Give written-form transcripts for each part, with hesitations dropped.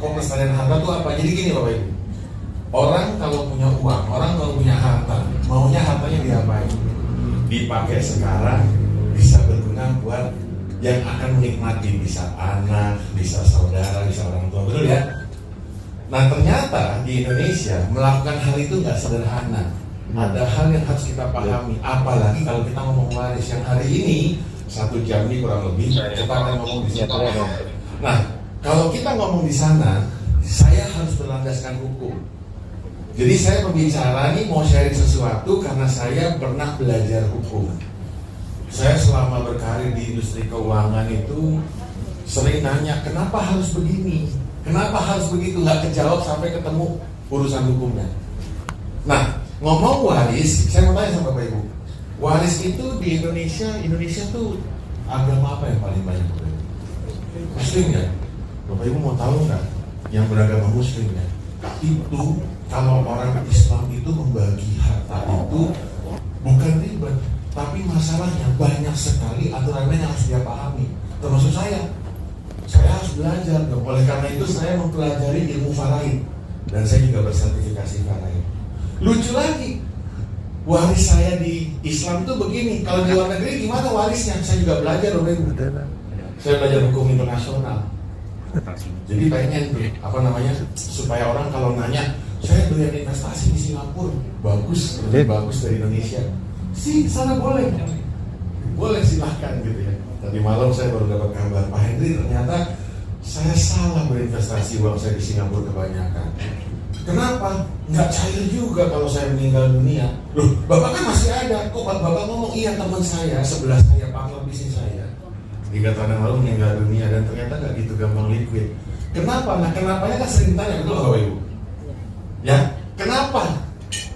Kok pelestarian harta itu apa? Jadi gini Bapak Ibu, orang kalau punya uang, orang kalau punya harta, maunya hartanya diapain? Dipakai sekarang, bisa berguna buat yang akan menikmati, bisa anak, bisa saudara, bisa orang tua, betul ya? Nah ternyata di Indonesia melakukan hal itu nggak sederhana. Ada hal yang harus kita pahami, apalagi kalau kita ngomong waris yang hari ini 1 jam ini kurang lebih kita akan ngomong di situ. Nah kalau kita ngomong di sana, saya harus berlandaskan hukum. Jadi saya pembicara nih mau sharing sesuatu karena saya pernah belajar hukum. Saya selama berkarir di industri keuangan itu sering nanya, kenapa harus begini? Kenapa harus begitu? Nggak kejawab sampai ketemu urusan hukumnya. Nah, ngomong waris, saya mau tanya sama Bapak Ibu. Waris itu di Indonesia tuh agama apa yang paling banyak Bapak Ibu? Muslim ya? Bapak Ibu mau tahu nggak? Yang beragama Muslim ya? Itu kalau orang Islam itu membagi harta itu bukan ribet, tapi masalahnya banyak sekali aturannya yang harus dia pahami. Termasuk saya harus belajar. Oleh karena itu saya mempelajari ilmu faraid dan saya juga bersertifikasi faraid. Lucu lagi, waris saya di Islam itu begini. Kalau di luar negeri gimana warisnya? Saya juga belajar Bapak Ibu. Saya belajar hukum internasional. Jadi pengen supaya orang kalau nanya, saya beli investasi di Singapura, bagus, lebih bagus dari Indonesia. Sih, sana boleh silahkan gitu ya. Tadi malam saya baru dapat kabar Pak Henry, ternyata saya salah berinvestasi uang saya di Singapura kebanyakan. Kenapa? Nggak cair juga kalau saya meninggal dunia. Loh, Bapak kan masih ada. Kok Bapak ngomong, iya teman saya, sebelah saya, partner bisnis saya 3 tahun yang lalu meninggal dunia dan ternyata nggak gitu gampang liquid. Kenapa? Nah, kenapanya kan sering ditanya, betul Bapak Ibu? Ya, kenapa?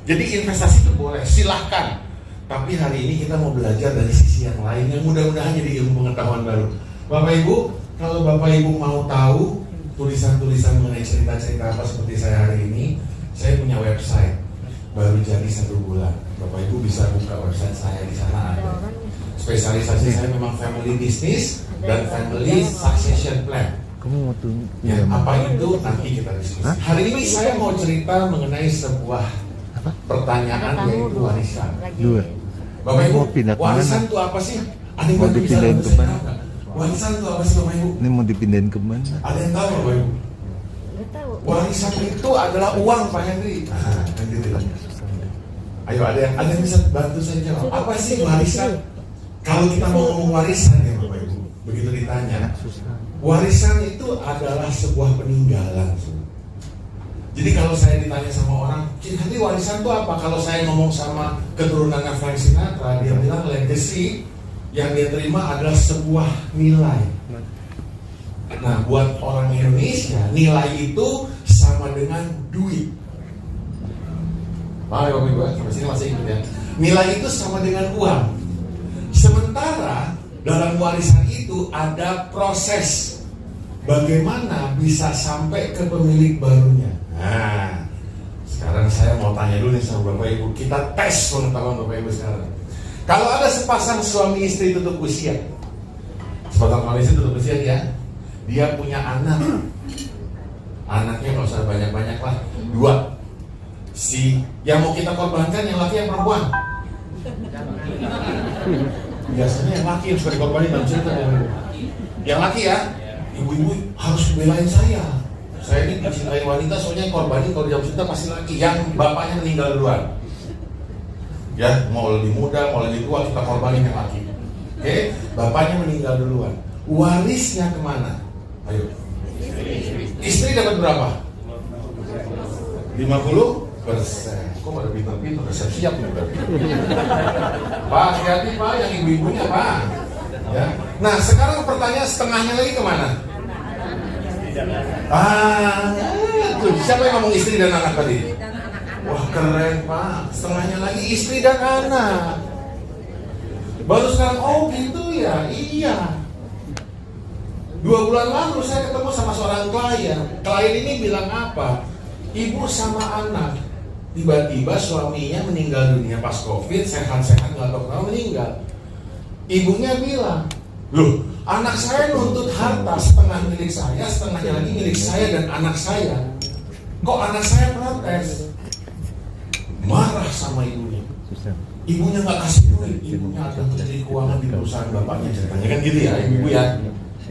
Jadi investasi itu boleh, silahkan. Tapi hari ini kita mau belajar dari sisi yang lain yang mudah-mudahan jadi ilmu pengetahuan baru. Bapak Ibu, kalau Bapak Ibu mau tahu tulisan-tulisan mengenai cerita-cerita apa seperti saya hari ini, saya punya website baru jadi 1 bulan. Bapak Ibu bisa buka website saya, di sana ada. Spesialisasi saya memang family business dan family succession plan. Kamu mau tunjuk ya, apa itu nanti kita diskusi. Hari ini saya mau cerita mengenai sebuah pertanyaan yaitu warisan. Bapak Ibu, warisan itu apa sih? Ada yang mau dipindahin ke mana? Warisan itu apa sih Bapak Ibu? Ini mau dipindahin ke mana? Ada yang tahu Bapak Ibu? Warisan itu adalah uang Pak Henry. Ayo ada yang bisa bantu saya jawab. Apa sih warisan? Kalau kita mau ngomong warisan ya Bapak Ibu, begitu ditanya, warisan itu adalah sebuah peninggalan. Jadi kalau saya ditanya sama orang, nanti warisan itu apa? Kalau saya ngomong sama keturunannya Frank Sinatra, dia bilang legacy yang dia terima adalah sebuah nilai. Nah, buat orang Indonesia, nilai itu sama dengan duit. Paham ya Bapak Ibu? Sampai sini masih ingat ya? Nilai itu sama dengan uang. Sementara dalam warisan itu ada proses bagaimana bisa sampai ke pemilik barunya. Nah, sekarang saya mau tanya dulu nih sama Bapak Ibu. Kita tes pengetahuan Bapak Ibu sekarang. Kalau ada sepasang suami istri tutup usia, sepasang suami istri tutup usia dia punya anak. Anaknya nggak usah banyak-banyak lah, 2. Si yang mau kita korbankan yang laki yang perempuan? Biasanya yang laki yang suka dikorbanin dalam cerita ya. Yang laki ya, ibu-ibu harus belain saya ini mencintai wanita, soalnya korbanin kalau dalam cerita pasti laki yang bapaknya meninggal duluan. Ya, mau lebih muda, mau lebih tua, kita korbanin yang laki. Oke, bapaknya meninggal duluan. Warisnya kemana? Ayo. Istri dapat berapa? 50%. Kok pada pintar-pintar, siap nih berarti. Pak, hati-hati Pak, yang ibu-ibunya Pak. Ya. Nah, sekarang pertanyaan setengahnya lagi kemana? Tuh, siapa yang ngomong istri dan anak tadi? Wah, keren Pak. Setengahnya lagi istri dan anak. Baru sekarang, oh gitu ya, iya. 2 bulan lalu saya ketemu sama seorang klien. Klien ini bilang apa? Ibu sama anak, tiba-tiba suaminya meninggal dunia pas COVID, sehat-sehat nggak tahu kenapa meninggal. Ibunya bilang, loh Anak saya nuntut harta, setengah milik saya, setengahnya lagi milik saya dan anak saya. Kok anak saya protes? Marah sama ibunya. Susah. Ibunya nggak kasih duit, ibunya ada menteri keuangan di perusahaan bapaknya, ceritanya kan gitu ya, ibu ya.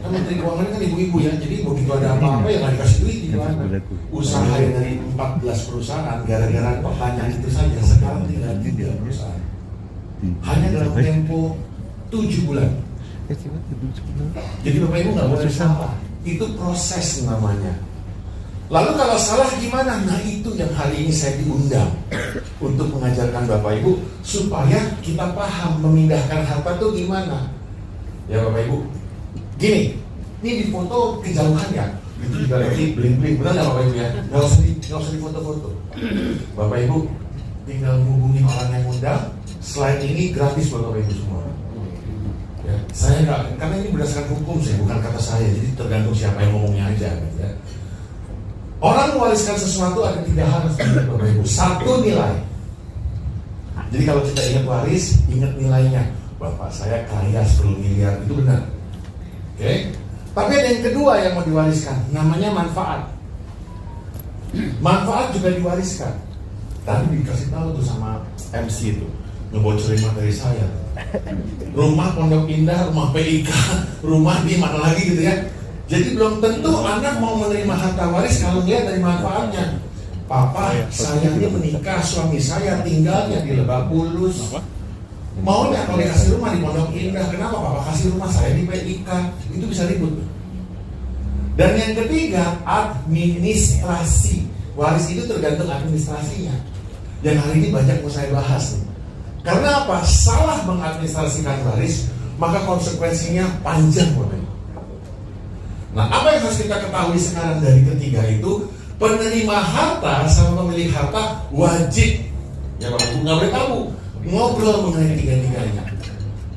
Kan menteri keuangan kan ibu-ibu ya, jadi begitu ada apa-apa ya nggak dikasih duit di mana. Usaha dari 14 perusahaan, gara-gara pertanyaan itu saja sekarang tinggal 3 perusahaan. Hanya dalam tempo 7 bulan. Jadi Bapak Ibu nggak boleh salah, itu proses namanya. Lalu kalau salah gimana? Nah itu yang hari ini saya diundang untuk mengajarkan Bapak Ibu supaya kita paham memindahkan harta itu gimana. Ya Bapak Ibu, gini, ini di foto kejauhan ya, itu juga lagi bling-bling, benar nggak Bapak Ibu ya? Nggak usah di foto-foto. Bapak Ibu tinggal hubungi orang yang undang. Slide ini gratis buat Bapak Ibu semua. Ya, saya nggak, karena ini berdasarkan hukum sih, bukan kata saya, jadi tergantung siapa yang ngomongnya aja. Gitu ya. Orang mewariskan sesuatu ada 3 hal Bapak Ibu. 1, nilai. Jadi kalau kita ingat waris, ingat nilainya. Bapak saya kaya 10 miliar, itu benar. Oke? Tapi ada yang kedua yang mau diwariskan, namanya manfaat. Manfaat juga diwariskan. Tadi dikasih tahu tuh sama MC itu, ngebocorin materi saya. Rumah Pondok Indah, rumah PIK, rumah di mana lagi gitu ya. Jadi belum tentu anak mau menerima harta waris kalau lihat dari manfaatnya. Papa, saya ini menikah, suami saya tinggalnya di Lebak Bulus. Mau nggak kalau dikasih rumah di Pondok Indah? Kenapa Papa kasih rumah saya di PIK? Itu bisa ribut. Dan yang ketiga, administrasi. Waris itu tergantung administrasinya. Yang hari ini banyak mau saya bahas nih. Karena apa? Salah mengadministrasikan waris, maka konsekuensinya panjang Bapak. Nah, apa yang harus kita ketahui sekarang dari ketiga itu, penerima harta sama pemilik harta wajib, ya Bapak Ibu nggak boleh tabu, ngobrol mengenai tiga-tiganya.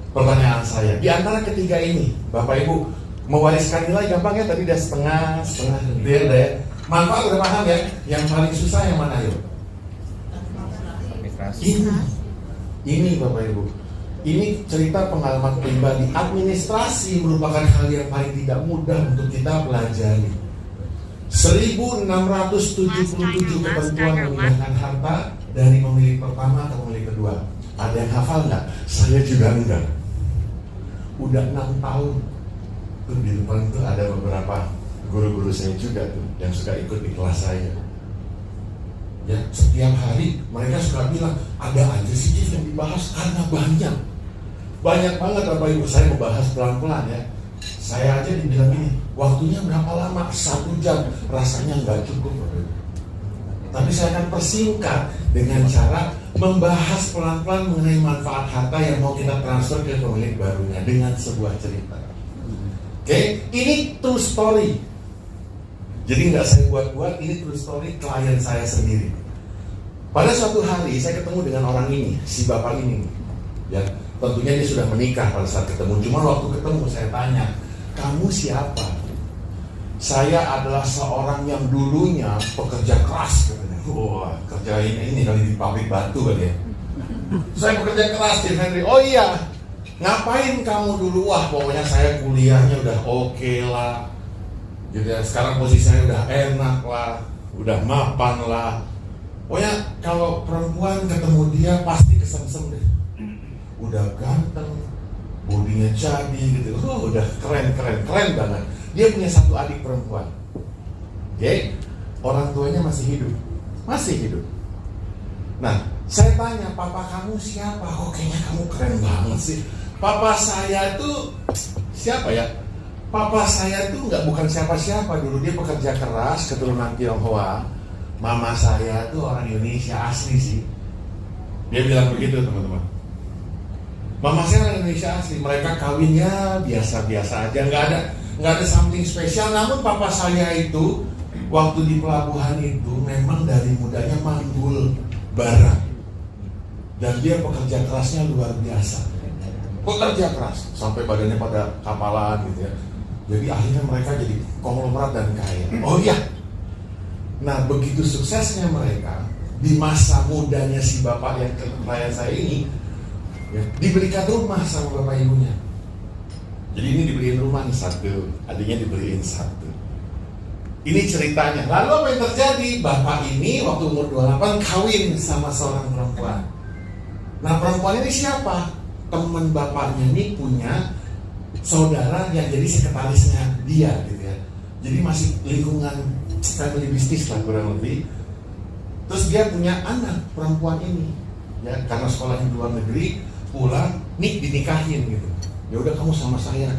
Pertanyaan saya, di antara ketiga ini, Bapak Ibu mewariskan nilai gampang ya, tadi udah setengah, clear deh. Manfaat udah paham ya, yang paling susah yang mana yuk? Ini Bapak Ibu, ini cerita pengalaman pribadi. Administrasi merupakan hal yang paling tidak mudah untuk kita pelajari. 1677 ketentuan memindahkan harta dari pemilik pertama ke pemilik kedua. Ada yang hafal nggak? Saya juga enggak. Udah 6 tahun. Tuh di depan tuh ada beberapa guru-guru saya juga tuh yang suka ikut di kelas saya. Ya, setiap hari mereka suka bilang ada aja sih yang dibahas karena banyak banget Bapak Ibu. Saya membahas pelan-pelan ya. Saya aja dibilang ini, waktunya berapa lama? 1 jam, rasanya nggak cukup Bapak Ibu. Tapi saya akan persingkat dengan cara membahas pelan-pelan mengenai manfaat harta yang mau kita transfer ke pemilik barunya dengan sebuah cerita. Oke, ini true story. Jadi nggak saya buat-buat, ini true story klien saya sendiri. Pada suatu hari saya ketemu dengan orang ini, si bapak ini. Ya, tentunya dia sudah menikah pada saat ketemu. Cuma waktu ketemu saya tanya, kamu siapa? Saya adalah seorang yang dulunya pekerja keras. Katanya. Wah, kerja ini kali di pabrik batu kali ya. Saya pekerja keras, Cik Henry. Oh iya, ngapain kamu dulu? Wah, pokoknya saya kuliahnya udah oke lah. Gitu ya, sekarang posisi saya udah enak lah, udah mapan lah. Pokoknya kalau perempuan ketemu dia pasti kesemsem deh. Udah ganteng, bodinya jadi gitu. Udah keren banget. Dia punya 1 adik perempuan. Oke, orang tuanya masih hidup. Nah, saya tanya, papa kamu siapa? Oh, kayaknya kamu keren banget sih. Papa saya tuh siapa ya? Papa saya tuh bukan siapa-siapa dulu, dia pekerja keras, keturunan Tionghoa. Mama saya tuh orang Indonesia asli sih. Dia bilang begitu teman-teman. Mama saya orang Indonesia asli, mereka kawinnya biasa-biasa aja, nggak ada something spesial. Namun papa saya itu waktu di pelabuhan itu memang dari mudanya manggul barang, dan dia pekerja kerasnya luar biasa. Pekerja keras sampai badannya pada kapalan gitu ya. Jadi akhirnya mereka jadi konglomerat dan kaya. Oh iya. Nah, begitu suksesnya mereka di masa mudanya si bapak yang klien saya ini, ya, diberikan rumah sama bapak ibunya. Jadi ini dibeliin rumah nih satu, adiknya dibeliin satu. Ini ceritanya. Lalu apa yang terjadi? Bapak ini waktu umur 28 kawin sama seorang perempuan. Nah, perempuan ini siapa? Teman bapaknya ini punya saudara yang jadi sekretarisnya dia gitu ya. Jadi masih lingkungan family business lah kurang lebih. Terus dia punya anak perempuan ini, ya karena sekolah di luar negeri, pulang, dinikahin gitu. Ya udah kamu sama saya,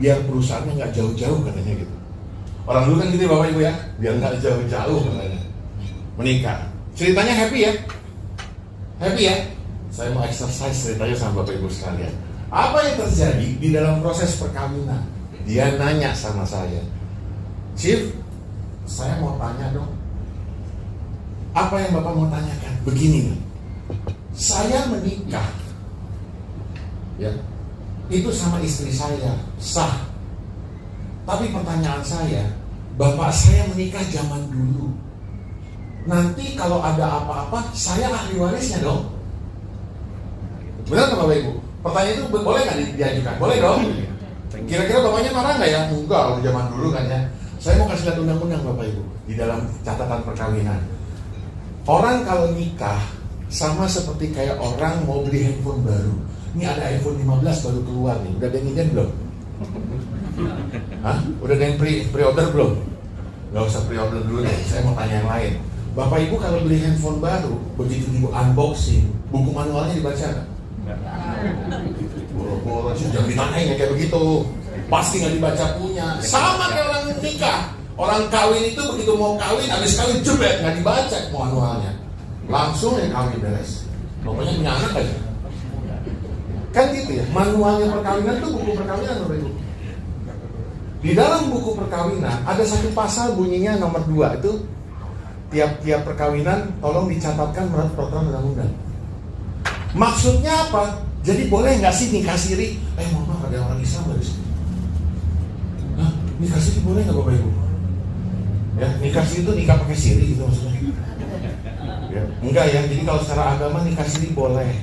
biar perusahaannya nggak jauh-jauh katanya gitu. Orang dulu kan gitu Bapak Ibu ya, biar nggak jauh-jauh katanya. Menikah. Ceritanya happy ya? Happy ya? Saya mau exercise ceritanya sama Bapak Ibu sekalian. Apa yang terjadi di dalam proses perkawinan? Dia nanya sama saya, Chief, saya mau tanya dong. Apa yang Bapak mau tanyakan? Begini nih, saya menikah, ya, itu sama istri saya sah. Tapi pertanyaan saya, bapak saya menikah zaman dulu. Nanti kalau ada apa-apa, saya ahli warisnya dong. Benar nggak Bapak Ibu? Pertanyaan itu boleh nggak diajukan? Boleh dong. Kira-kira bapaknya marah nggak ya? Enggak, kalau zaman dulu kan ya. Saya mau kasih lihat undang-undang Bapak Ibu di dalam catatan perkawinan. Orang kalau nikah sama seperti kayak orang mau beli handphone baru. Ini ada iPhone 15 baru keluar nih. Udah ada yang ingin belum? Hah? Udah ada yang pre-order belum? Gak usah pre-order dulu deh. Saya mau tanya yang lain. Bapak Ibu kalau beli handphone baru, begitu Ibu unboxing, buku manualnya dibaca nggak? Boro-boro sih, jangan ditanyain kayak begitu. Pasti nggak dibaca punya. Sama kayak orang nikah. Orang kawin itu begitu mau kawin, habis kawin jebret, nggak dibaca manualnya. Langsung ya kawin beres. Pokoknya punya anak aja. Kan gitu ya, manualnya perkawinan itu buku perkawinan Bapak Ibu. Di dalam buku perkawinan ada satu pasal bunyinya nomor 2 itu tiap-tiap perkawinan tolong dicatatkan menurut peraturan undang-undang. Maksudnya apa? Jadi boleh nggak sih nikah siri? Mohon maaf ada orang Islam dari sini. Hah? Nikah siri boleh nggak Bapak Ibu? Ya, nikah siri itu nikah pakai siri gitu maksudnya. Ya, enggak ya. Jadi kalau secara agama nikah siri boleh.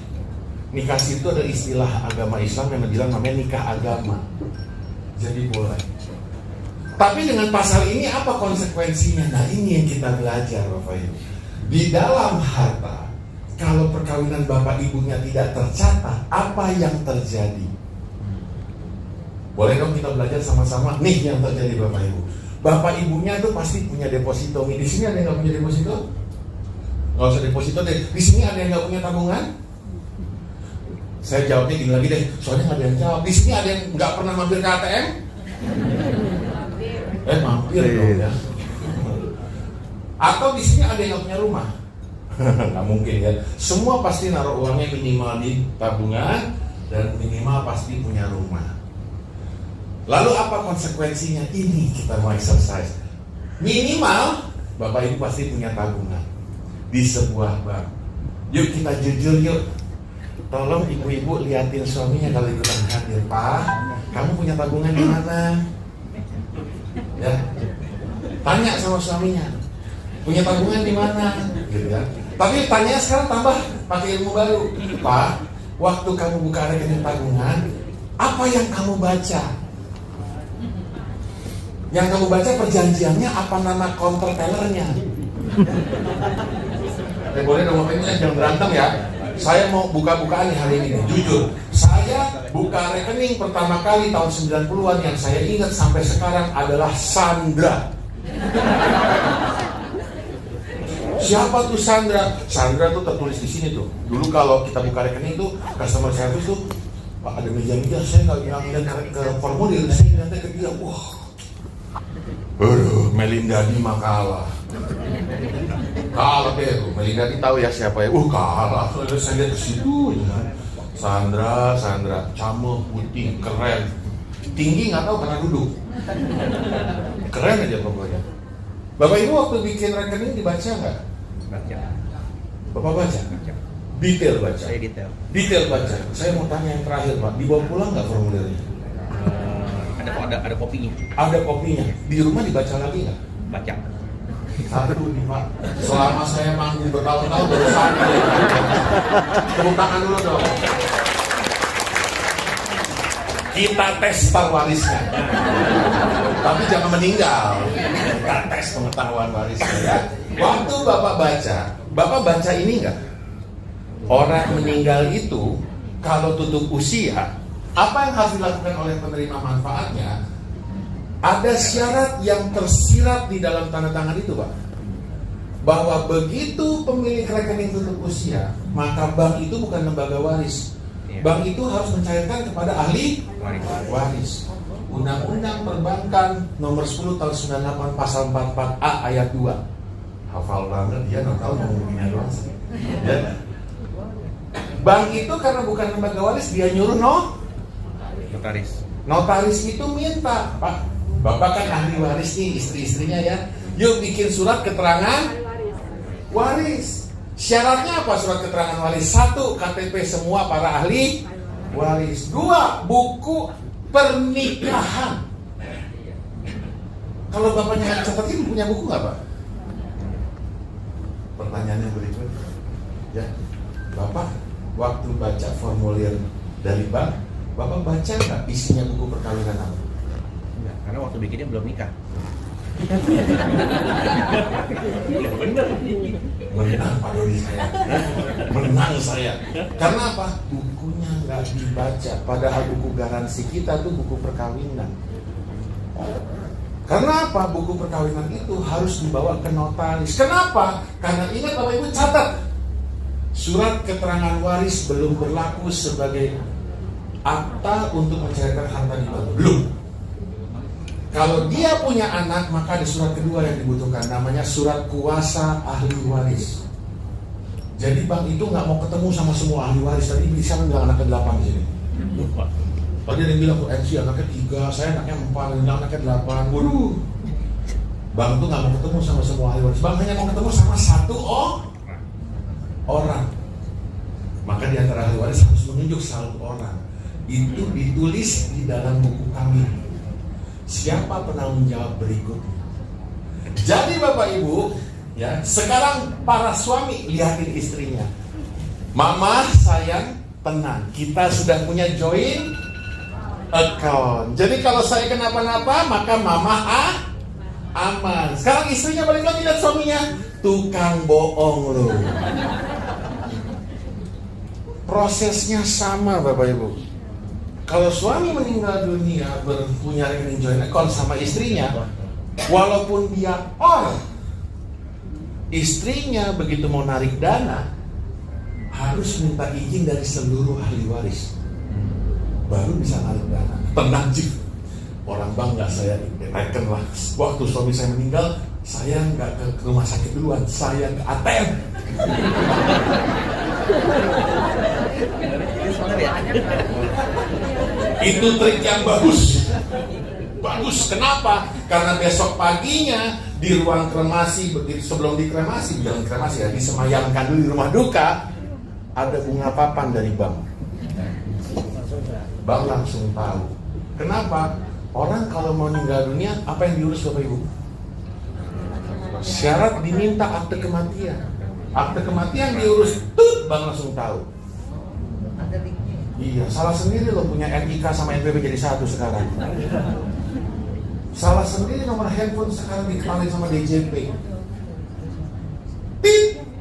Nikah siri itu ada istilah agama Islam yang bilang namanya nikah agama. Jadi boleh. Tapi dengan pasal ini apa konsekuensinya? Nah ini yang kita belajar Bapak Ibu. Di dalam harta, kalau perkawinan Bapak Ibunya tidak tercatat, apa yang terjadi? Boleh dong kita belajar sama-sama. Nih yang terjadi Bapak Ibu. Bapak Ibunya tuh pasti punya deposito. Di sini ada yang nggak punya deposito? Nggak usah deposito deh. Di sini ada yang nggak punya tabungan? Saya jawabnya gini lagi deh. Soalnya nggak ada yang jawab. Di sini ada yang nggak pernah mampir ke ATM? Mampir dong ya. Atau di sini ada yang nggak punya rumah? Nggak mungkin ya. Semua pasti naruh uangnya minimal di tabungan dan minimal pasti punya rumah. Lalu apa konsekuensinya? Ini kita mau exercise. Minimal Bapak Ibu pasti punya tabungan di sebuah bank. Yuk kita jujur yuk. Tolong ibu-ibu liatin suaminya kalau ikutan hadir. Pak, kamu punya tabungan di mana? Ya. Tanya sama suaminya. Punya tabungan di mana? Gitu ya. Tapi tanya sekarang tambah pakai ilmu baru. Pak, waktu kamu buka rekening tabungan, apa yang kamu baca? Yang kamu baca perjanjiannya apa nama countertellernya? Boleh dong Bapak Ibu jangan berantem ya. Saya mau buka-bukaan nih hari ini, jujur. Saya buka rekening pertama kali tahun 90-an yang saya ingat sampai sekarang adalah Sandra. Siapa tuh Sandra? Sandra tuh tertulis di sini tuh. Dulu kalau kita buka rekening tuh customer service tuh, Pak ada meja-meja, saya nggak bilang ke formulir, saya nanti ke dia, wah, Melinda di makalah. Kalah deh tuh, Melinda tahu ya siapa ya? Kalah. Saya lihat ke situ, ya. Sandra, camel putih, keren, tinggi nggak tahu karena duduk, keren aja pokoknya. Bapak Ibu waktu bikin rekening dibaca nggak? Baca. Bapak baca? Detail baca. Saya detail. Detail baca. Saya mau tanya yang terakhir Pak, dibawa pulang nggak formulirnya? Ada kopinya. Ada kopinya. Di rumah dibaca lagi nggak? Baca. Satu nih Pak, selama saya manggung bertahun-tahun baru satu. Tepuk tangan dulu dong. Kita tes warisnya. Tapi jangan meninggal. Kita tes pengetahuan warisnya ya. Waktu Bapak baca ini enggak? Orang meninggal itu kalau tutup usia, apa yang harus dilakukan oleh penerima manfaatnya? Ada syarat yang tersirat di dalam tanda tangan itu, Pak. Bahwa begitu pemilik rekening tutup usia, maka bank itu bukan lembaga waris. Bank itu harus mencairkan kepada ahli waris. Undang-Undang Perbankan nomor 10 tahun 98 pasal 44A ayat 2. Hafal banget dia, nggak tahu ngomongnya doang. Ya. Bank itu karena bukan lembaga waris, dia nyuruh Notaris. Notaris itu minta, Pak, Bapak kan ahli waris nih, istri-istrinya ya, yuk bikin surat keterangan waris. Syaratnya apa surat keterangan waris? 1, KTP semua para ahli waris. 2, buku pernikahan. Kalau bapaknya catat ini punya buku nggak, Pak? Pertanyaannya berikut, ya, Bapak waktu baca formulir dari bank, Bapak baca nggak isinya buku perkawinan apa? Enggak, karena waktu bikinnya belum nikah. Bener. Menang Pak Dodi saya. Menang saya. Karena apa? Bukunya nggak dibaca. Padahal buku garansi kita tuh buku perkawinan. Karena apa? Buku perkawinan itu harus dibawa ke notaris. Kenapa? Karena ingat Bapak Ibu catat, surat keterangan waris belum berlaku sebagai akta untuk mencairkan harta di bank. Belum. Kalau dia punya anak, maka ada surat kedua yang dibutuhkan, namanya surat kuasa ahli waris. Jadi bank itu nggak mau ketemu sama semua ahli waris. Tadi bisa bilang anaknya 8 di sini. Tadi ada yang bilang, MC anaknya 3, saya anaknya 4, yang anaknya 8. Waduh. Bank itu nggak mau ketemu sama semua ahli waris. Bank hanya mau ketemu sama 1 orang. Maka di antara ahli waris harus menunjuk 1 orang. Itu ditulis di dalam buku kami. Siapa penanggung jawab berikutnya? Jadi Bapak Ibu, ya, sekarang para suami lihatin istrinya. Mama sayang, tenang, kita sudah punya joint account. Jadi kalau saya kenapa-napa, maka mama aman. Sekarang istrinya balik lagi lihat suaminya, tukang bohong loh. Prosesnya sama Bapak Ibu. Kalau suami meninggal dunia punya rekening joint account sama istrinya, walaupun dia istrinya begitu mau narik dana harus minta izin dari seluruh ahli waris, baru bisa narik dana. Tenang Cik, orang bangga saya reken lah. Waktu suami saya meninggal, saya nggak ke rumah sakit duluan, saya ke ATM. Itu trik yang bagus. Bagus, kenapa? Karena besok paginya di ruang kremasi, begitu sebelum dikremasi, jangan kremasi ya, disemayamkan dulu di rumah duka, ada bunga papan dari bank. Bank langsung tahu. Kenapa? Orang kalau mau meninggal dunia, apa yang diurus Bapak Ibu? Syarat diminta akte kematian. Akte kematian diurus, bank langsung tahu. Iya, salah sendiri lo punya NIK sama NPWP jadi satu sekarang. Salah sendiri nomor handphone sekarang dikenalin sama DJP.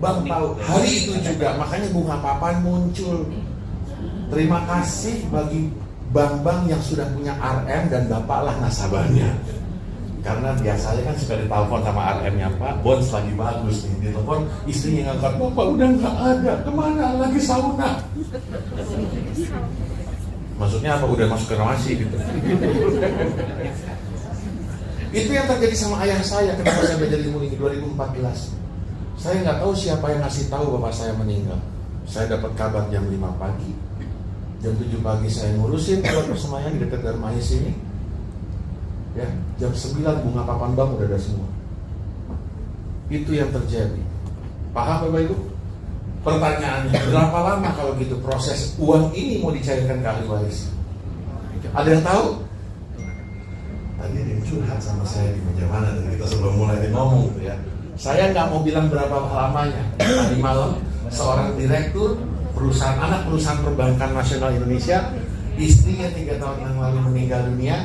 Bang tahu. Hari itu juga makanya bunga papan muncul. Terima kasih bagi bank-bank yang sudah punya RM dan bapaklah nasabahnya. Karena biasanya kan suka ditelepon sama RM-nya, Pak, bonds lagi bagus nih. Ditelepon istrinya ngangkat, Bapak udah nggak ada, kemana lagi sauna? Maksudnya apa? Udah masuk ke kremasi gitu. Itu yang terjadi sama ayah saya ketika saya belajar ilmu ini 2014. Saya nggak tahu siapa yang ngasih tahu bapak saya meninggal. Saya dapat kabar jam 5 pagi. Jam 7 pagi saya ngurusin kalau persemayaman di dekat Darmais ini. Ya, jam 9 bunga papan bank udah ada semua. Itu yang terjadi. Paham Bapak Ibu? Pertanyaannya, berapa lama kalau gitu proses uang ini mau dicairkan ke ahli waris? Ada yang tahu? Tadi ada yang curhat sama saya di meja mana tadi kita sebelum mulai ngomong tuh ya. Saya nggak mau bilang berapa lamanya. Tadi malam seorang direktur perusahaan anak perusahaan perbankan nasional Indonesia istrinya 3 tahun yang lalu meninggal dunia,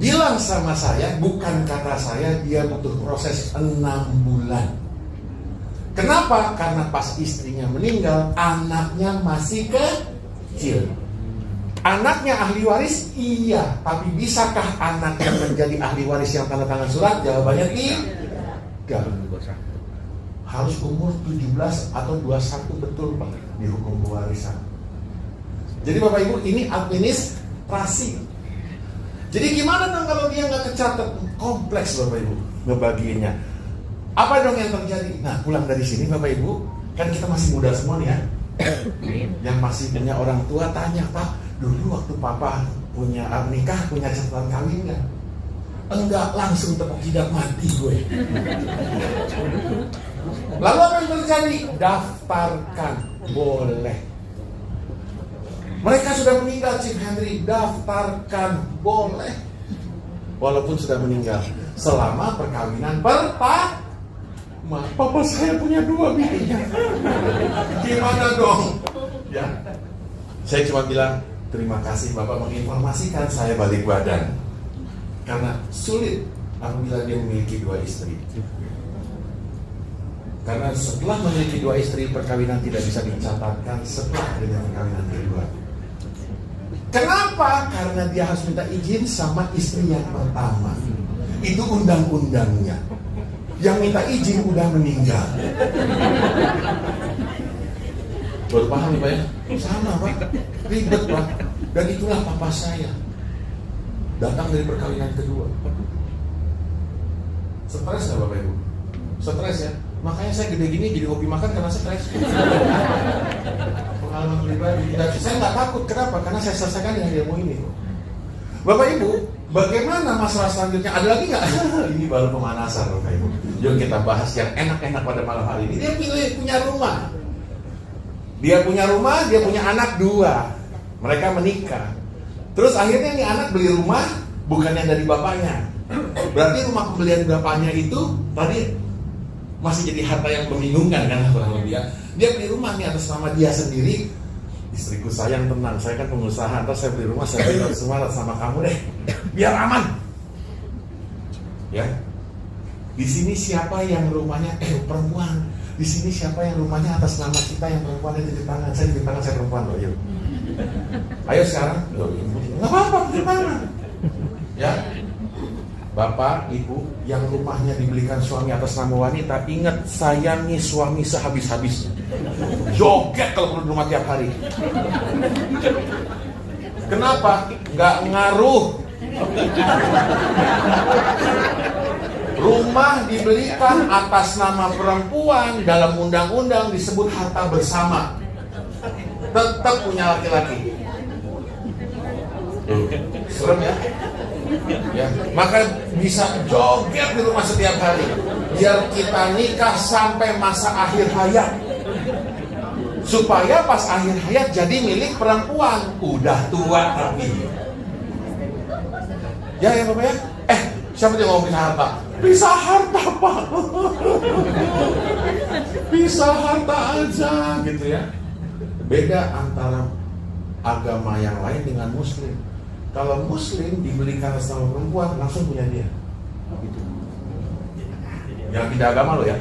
bilang sama saya, bukan kata saya, dia butuh proses 6 bulan. Kenapa? Karena pas istrinya meninggal, anaknya masih kecil. Anaknya ahli waris? Iya. Tapi bisakah anaknya menjadi ahli waris yang tanda tangan surat? Jawabannya tidak. Harus umur 17 atau 21 betul Pak di hukum pewarisan. Jadi Bapak Ibu, ini administrasi. Jadi gimana dong kalau dia nggak kecatat? Kompleks Bapak Ibu ngebagiinnya. Apa dong yang terjadi? Nah, pulang dari sini Bapak Ibu, kan kita masih muda semua nih ya. Yang masih punya orang tua tanya, Pak, dulu waktu Papa punya nikah, punya catatan kawin nggak? Enggak, langsung tepuk jidat mati gue. Lalu apa yang terjadi? Daftarkan, boleh. Mereka sudah meninggal, Chief Henry, daftarkan, boleh. Walaupun sudah meninggal, selama perkawinan pertama. Papa saya punya 2 bininya. Gimana dong? Ya, saya cuma bilang terima kasih Bapak menginformasikan saya balik badan. Karena sulit apabila dia memiliki 2 istri. Karena setelah memiliki 2 istri, perkawinan tidak bisa dicatatkan setelah dengan perkawinan kedua. Kenapa? Karena dia harus minta izin sama istri yang pertama. Itu undang-undangnya. Yang minta izin udah meninggal. Baru paham nih Pak ya? Sama Pak, ribet Pak. Dan itulah papa saya, datang dari perkawinan kedua. Stres gak Bapak Ibu? Stres ya? Makanya saya gede gini jadi hobi makan karena stres. Pengalaman pribadi. Dan saya nggak takut, kenapa? Karena saya selesaikan dengan ilmu ini. Bapak Ibu, bagaimana masalah selanjutnya? Ada lagi nggak? Ini baru pemanasan Bapak Ibu. Yuk kita bahas yang enak-enak pada malam hari ini. Dia punya rumah. Dia punya rumah, dia punya anak 2. Mereka menikah. Terus akhirnya nih anak beli rumah bukannya dari bapaknya. Berarti rumah pembelian bapaknya itu tadi masih jadi harta yang membingungkan kan kurang lebih ya. Dia beli rumah nih atas nama dia sendiri. Istriku sayang tenang, saya kan pengusaha, ntar saya beli rumah, saya beli semua sama kamu deh, biar aman. Ya, di sini siapa yang rumahnya perempuan? Di sini siapa yang rumahnya atas nama kita yang perempuan itu di tangan saya perempuan loh, yuk. Ayo sekarang, nggak apa-apa di tangan. Ya, Bapak, Ibu, yang rumahnya dibelikan suami atas nama wanita, ingat sayangi suami sehabis-habisnya. Joget kalau perlu di rumah tiap hari. Kenapa? Nggak ngaruh. Rumah dibelikan atas nama perempuan, dalam undang-undang disebut harta bersama. Tetap punya laki-laki. Serem ya? Ya, maka bisa joget di rumah setiap hari biar kita nikah sampai masa akhir hayat, supaya pas akhir hayat jadi milik perempuan. Udah tua tapi ya Bapak ya. Siapa yang mau pisah harta? Pisah harta Pak. Pisah harta aja gitu ya. Beda antara agama yang lain dengan Muslim. Kalau Muslim dibelikan sama perempuan langsung punya dia. Gitu. Yang tidak agama loh ya.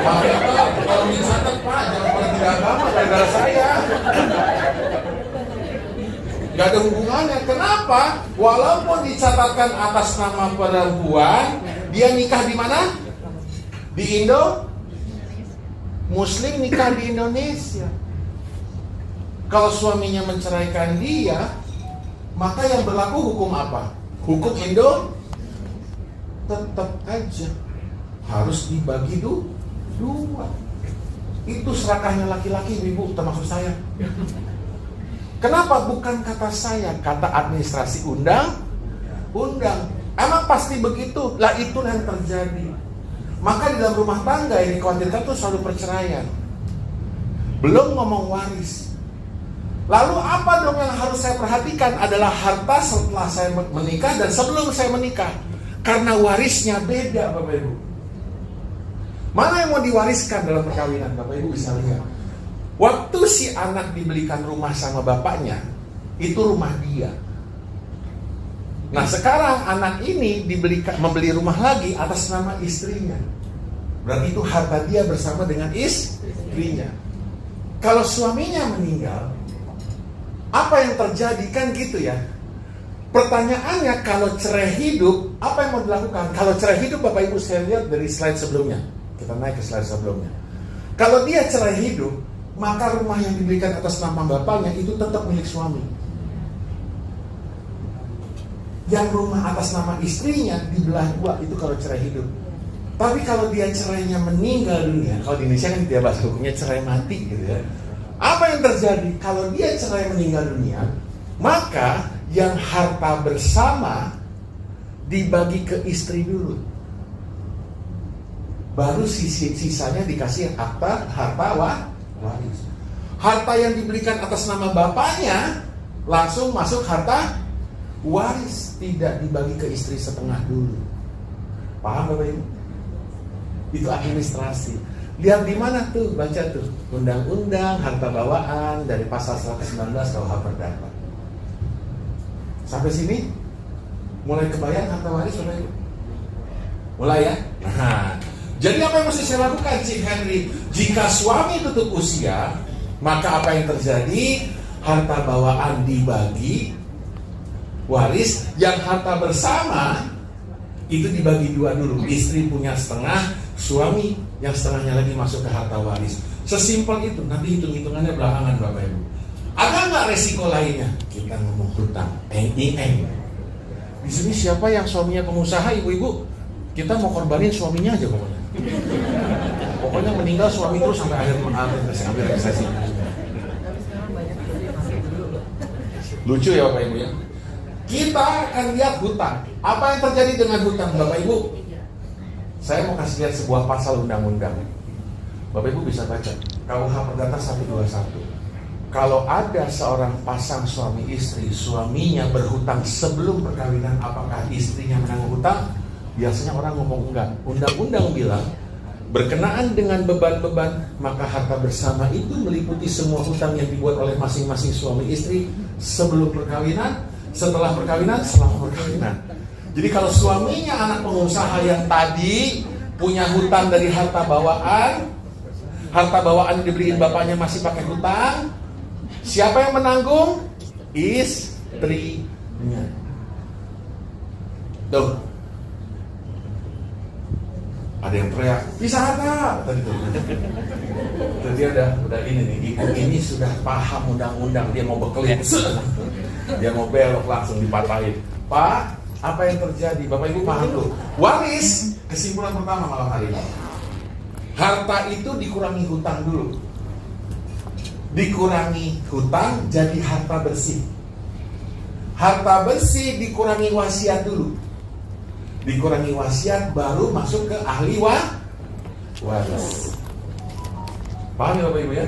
Pak, kalau dicatat Pak, jangan pernah tidak agama gara-gara saya. Gak ada hubungannya. Kenapa? Walaupun dicatatkan atas nama perempuan, dia nikah di mana? Di Indo. Muslim nikah di Indonesia. Kalau suaminya menceraikan dia, maka yang berlaku hukum apa? Hukum Indo tetap aja harus dibagi 2. Itu serakahnya laki-laki, Ibu, termasuk saya. Kenapa? Bukan kata saya, kata administrasi undang. Emang pasti begitu. Lah itu yang terjadi. Maka di dalam rumah tangga yang dikhawatirkan itu selalu perceraian. Belum ngomong waris. Lalu apa dong yang harus saya perhatikan adalah harta setelah saya menikah dan sebelum saya menikah. Karena warisnya beda Bapak Ibu. Mana yang mau diwariskan dalam perkawinan? Bapak Ibu bisa lihat. Waktu si anak dibelikan rumah sama bapaknya, itu rumah dia. Nah sekarang anak ini membeli rumah lagi atas nama istrinya. Berarti itu harta dia bersama dengan istrinya. Kalau suaminya meninggal, apa yang terjadi? Kan gitu ya. Pertanyaannya, kalau cerai hidup, apa yang mau dilakukan? Kalau cerai hidup, Bapak Ibu saya lihat dari slide sebelumnya. Kita naik ke slide sebelumnya. Kalau dia cerai hidup, maka rumah yang diberikan atas nama bapaknya itu tetap milik suami. Yang rumah atas nama istrinya dibelah dua, itu kalau cerai hidup. Tapi kalau dia cerainya meninggal dunia, kalau di Indonesia kan dia bahasa hukumnya cerai mati gitu ya. Apa yang terjadi? Kalau dia cerai meninggal dunia, maka yang harta bersama dibagi ke istri dulu. Baru sisanya dikasih harta waris. Harta yang diberikan atas nama bapaknya langsung masuk harta waris, tidak dibagi ke istri setengah dulu. Paham Bapak Ibu? Itu administrasi. Lihat di mana tuh, baca tuh undang-undang harta bawaan dari pasal 119 KUH Perdata. Sampai sini mulai kebayang harta waris Bapak Ibu? Mulai ya? Nah, jadi apa yang mesti saya lakukan, Cik Henry? Jika suami tutup usia, maka apa yang terjadi? Harta bawaan dibagi, waris yang harta bersama itu dibagi dua dulu. Istri punya setengah, suami yang setengahnya lagi masuk ke harta waris. Sesimpel itu. Nanti hitung-hitungannya belakangan Bapak Ibu. Ada nggak resiko lainnya? Kita ngomong hutang, eng. Di sini siapa yang suaminya pengusaha, ibu-ibu? Kita mau korbanin suaminya aja pokoknya. Pokoknya meninggal suami terus sampai akhir realisasi. Lucu ya Bapak Ibu ya. Kita akan lihat hutang. Apa yang terjadi dengan hutang Bapak Ibu? Saya mau kasih lihat sebuah pasal undang-undang. Bapak Ibu bisa baca KUH Perdata 121. Kalau ada seorang pasang suami istri, suaminya berhutang sebelum perkawinan, apakah istrinya menanggung hutang? Biasanya orang ngomong enggak. Undang-undang bilang berkenaan dengan beban-beban, maka harta bersama itu meliputi semua hutang yang dibuat oleh masing-masing suami istri sebelum perkawinan, setelah perkawinan, selama perkawinan. Jadi kalau suaminya anak pengusaha yang tadi punya hutang dari harta bawaan dibeliin bapaknya masih pakai hutang, siapa yang menanggung? Istrinya. Tuh. Ada yang teriak, bisa harta. Tadi udah ini nih, ibu ini sudah paham undang-undang, dia mau bekelin, dia mau belok langsung dipatahin. Pak, apa yang terjadi? Bapak Ibu paham tuh. Waris, kesimpulan pertama malam hari ini. Harta itu dikurangi hutang dulu. Dikurangi hutang jadi harta bersih. Harta bersih dikurangi wasiat dulu. Dikurangi wasiat baru masuk ke ahli waris. Paham ya Bapak Ibu ya?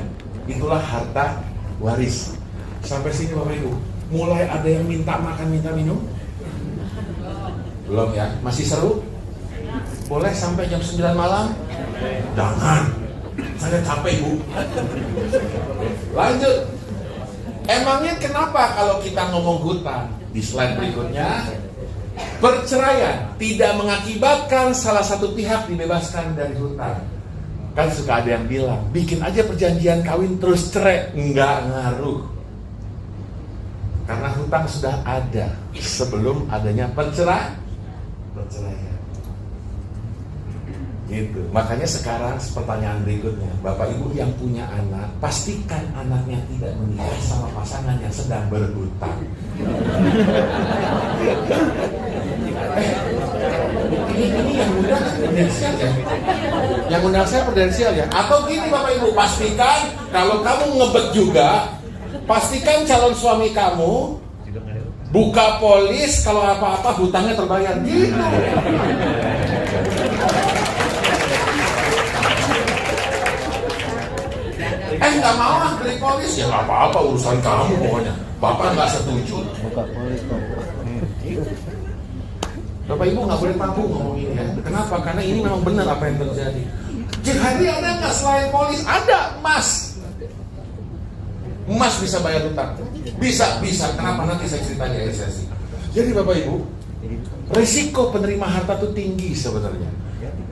Itulah harta waris. Sampai sini Bapak Ibu. Mulai ada yang minta makan, minta minum? Belum ya? Masih seru? Boleh sampai jam 9 malam? Jangan. Saya capek Bu. Lanjut. Emangnya kenapa kalau kita ngomong hutang? Di slide berikutnya, perceraian tidak mengakibatkan salah satu pihak dibebaskan dari hutang. Kan suka ada yang bilang, bikin aja perjanjian kawin terus cerai. Enggak ngaruh. Karena hutang sudah ada sebelum adanya perceraian. Gitu. Makanya sekarang pertanyaan berikutnya, Bapak Ibu yang punya anak, pastikan anaknya tidak menikah sama pasangan yang sedang berhutang. Ini yang undang prudensial ya? Yang undang saya prudensial ya? Atau gini Bapak Ibu, pastikan kalau kamu ngebet juga, pastikan calon suami kamu buka polis, kalau apa-apa hutangnya terbayar. Gitu. Nggak mau lah beli polis, ya nggak apa-apa, urusan kamu pokoknya. Bapak nggak setuju. Buka polis kok. Bapak Ibu nggak boleh tabu ngomong ini ya. Kenapa? Karena ini memang benar apa yang terjadi. Cik Henry ada nggak selain polis? Ada, emas. Emas bisa bayar hutang. Bisa. Kenapa? Nanti saya ceritanya ya sesi. Jadi Bapak Ibu, risiko penerima harta itu tinggi sebenarnya.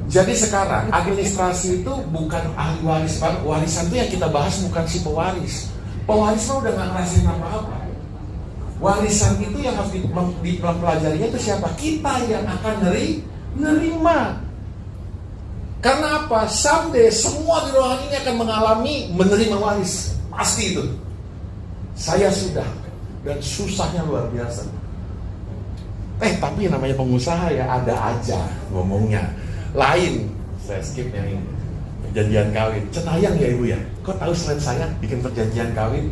Jadi sekarang administrasi itu bukan ahli waris, Pak. Warisan itu yang kita bahas bukan si pewaris. Pewaris mah udah nggak ngerasain apa-apa. Warisan itu yang harus dipelajarinya itu siapa? Kita yang akan nerima. Karena apa? Someday semua di ruangan ini akan mengalami menerima waris. Pasti itu. Saya sudah. Dan susahnya luar biasa. Tapi yang namanya pengusaha ya ada aja ngomongnya. Lain. Saya skip yang ini. Perjanjian kawin. Cenayang ya Ibu ya? Kok tahu selain saya bikin perjanjian kawin?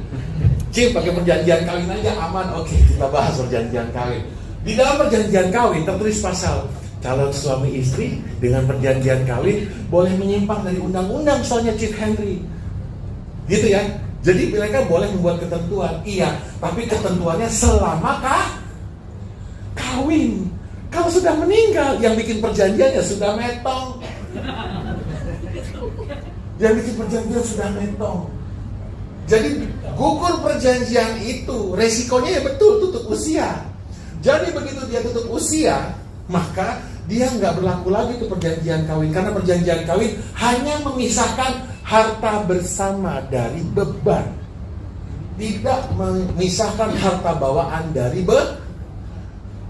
Cip, pakai perjanjian kawin aja aman. Oke, kita bahas perjanjian kawin. Di dalam perjanjian kawin tertulis pasal calon suami istri dengan perjanjian kawin boleh menyimpang dari undang-undang, soalnya Chief Henry. Gitu ya. Jadi mereka boleh membuat ketentuan. Iya, tapi ketentuannya selama kawin. Kalau sudah meninggal, yang bikin perjanjian ya sudah metong. Yang bikin perjanjian sudah metong. Jadi gugur perjanjian itu resikonya ya betul tutup usia. Jadi begitu dia tutup usia, maka dia nggak berlaku lagi itu perjanjian kawin. Karena perjanjian kawin hanya memisahkan harta bersama dari beban, tidak memisahkan harta bawaan dari beban.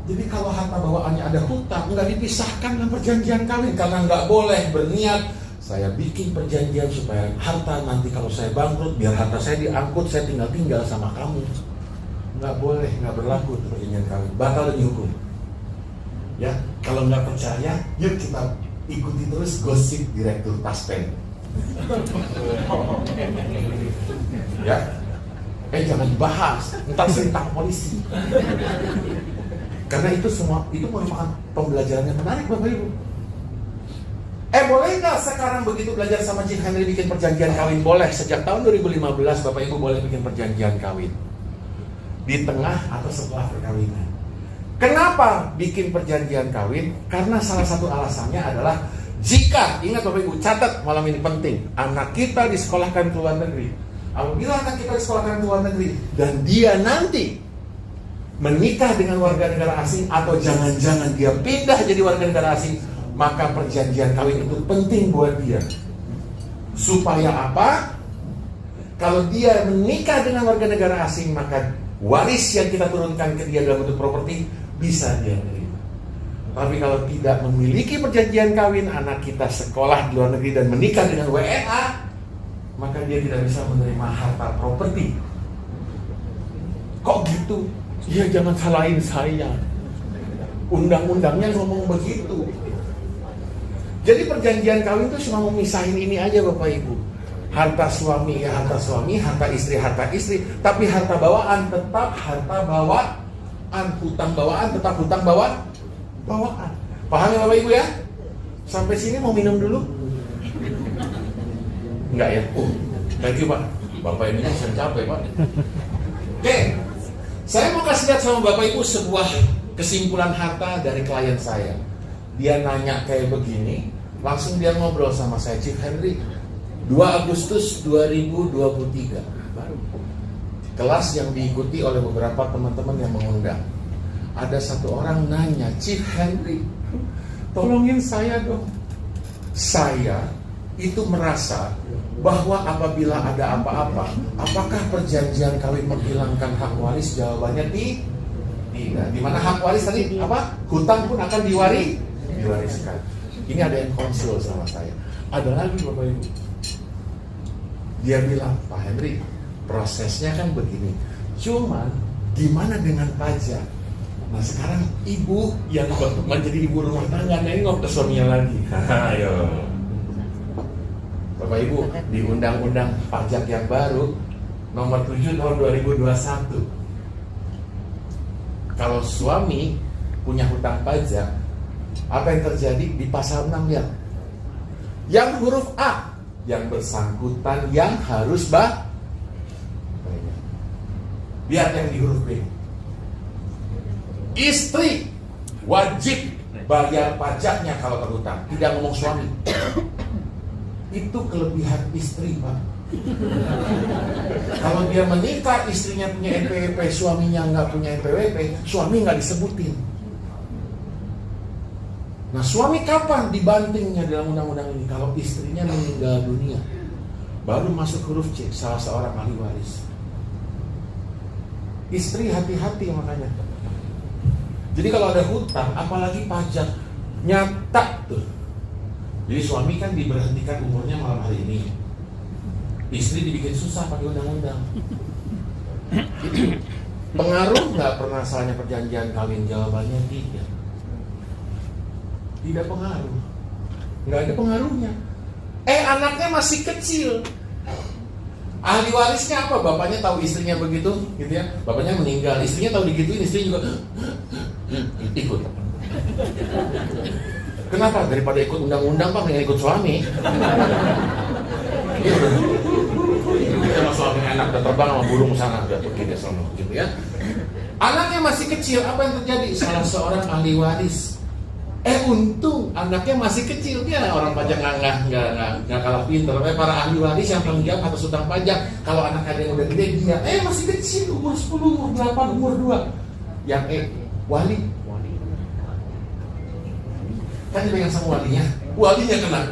Jadi kalau harta bawaannya ada hutang, nggak dipisahkan dengan perjanjian kawin. Karena nggak boleh berniat, saya bikin perjanjian supaya harta nanti kalau saya bangkrut, biar harta saya diangkut, saya tinggal sama kamu. Nggak boleh, nggak berlaku itu perjanjian kawin. Batal demi hukum. Ya, kalau nggak percaya, yuk kita ikuti terus gosip Direktur Taspen. Ya, jangan dibahas, ntar saya ditangkap polisi. Karena itu semua itu merupakan pembelajaran yang menarik Bapak Ibu. Boleh nggak sekarang begitu belajar sama Chief Henry bikin perjanjian kawin? Boleh, sejak tahun 2015 Bapak Ibu boleh bikin perjanjian kawin. Di tengah atau setelah perkawinan. Kenapa bikin perjanjian kawin? Karena salah satu alasannya adalah jika, ingat Bapak Ibu, catat malam ini penting, anak kita disekolahkan ke luar negeri. Apabila anak kita disekolahkan ke luar negeri dan dia nanti menikah dengan warga negara asing atau jangan-jangan dia pindah jadi warga negara asing, maka perjanjian kawin itu penting buat dia. Supaya apa? Kalau dia menikah dengan warga negara asing, maka waris yang kita turunkan ke dia dalam bentuk properti bisa dia terima. Tapi kalau tidak memiliki perjanjian kawin, anak kita sekolah di luar negeri dan menikah dengan WNA, maka dia tidak bisa menerima harta properti. Kok gitu? Ya jangan salahin saya. Undang-undangnya ngomong begitu. Jadi perjanjian kawin itu cuma memisahin ini aja Bapak Ibu. Harta suami ya harta suami, harta istri. Tapi harta bawaan tetap harta bawaan. Hutang bawaan tetap hutang bawaan. Paham ya Bapak Ibu ya? Sampai sini mau minum dulu? Enggak ya? Thank you Pak. Bapak ini saya capek Pak. Oke. Saya mau kasih lihat sama Bapak Ibu sebuah kesimpulan harta dari klien saya. Dia nanya kayak begini, langsung dia ngobrol sama saya, Chief Henry. 2 Agustus 2023 baru. Kelas yang diikuti oleh beberapa teman-teman yang mengundang. Ada satu orang nanya, Chief Henry, tolongin saya dong. Saya itu merasa bahwa apabila ada apa-apa, apakah perjanjian kawin menghilangkan hak waris? Jawabannya tidak. Di mana hak waris tadi apa? Hutang pun akan diwariskan. Ini ada yang konsul sama saya. Ada lagi Bapak Ibu. Dia bilang, Pak Henry, prosesnya kan begini. Cuman gimana dengan pajak? Nah sekarang ibu yang menjadi ibu rumah tangga nengok ke suaminya lagi. Ayo. Bapak Ibu, di undang-undang pajak yang baru nomor 7 tahun 2021, kalau suami punya hutang pajak, apa yang terjadi di pasal 6 ya? Yang huruf A, yang bersangkutan yang harus biar yang di huruf B. Istri wajib bayar pajaknya kalau berhutang, tidak ngomong suami. Itu kelebihan istri Pak. Kalau dia menikah, istrinya punya NPWP, suaminya nggak punya NPWP, suami nggak disebutin. Nah, suami kapan dibantingnya dalam undang-undang ini? Kalau istrinya meninggal dunia, baru masuk huruf C, salah seorang ahli waris. Istri hati-hati makanya. Jadi kalau ada hutang, apalagi pajak, nyata tuh. Jadi suami kan diberhentikan umurnya malam hari ini, istri dibikin susah pakai undang-undang. Pengaruh nggak permasalahannya perjanjian kawin? Jawabannya tidak. Tidak pengaruh. Nggak ada pengaruhnya. Anaknya masih kecil. Ahli warisnya apa? Bapaknya tahu istrinya begitu, gitu ya. Bapaknya meninggal, istrinya tahu digituin, istrinya juga ikut. Kenapa? Daripada ikut undang-undang, Pak, mendingan ikut suami. Sama suami anak udah terbang sama burung sana, udah pergi dia sama gitu ya. Anaknya masih kecil, apa yang terjadi? Salah seorang ahli waris. Untung anaknya masih kecil, dia orang pajak nggak kalah pintar. Para ahli waris yang tanggung jawab atas hutang pajak, kalau anak ada yang udah gede dia, masih kecil, umur 10, umur 8, umur 2. Yang wali kan dipegang sama walinya kena.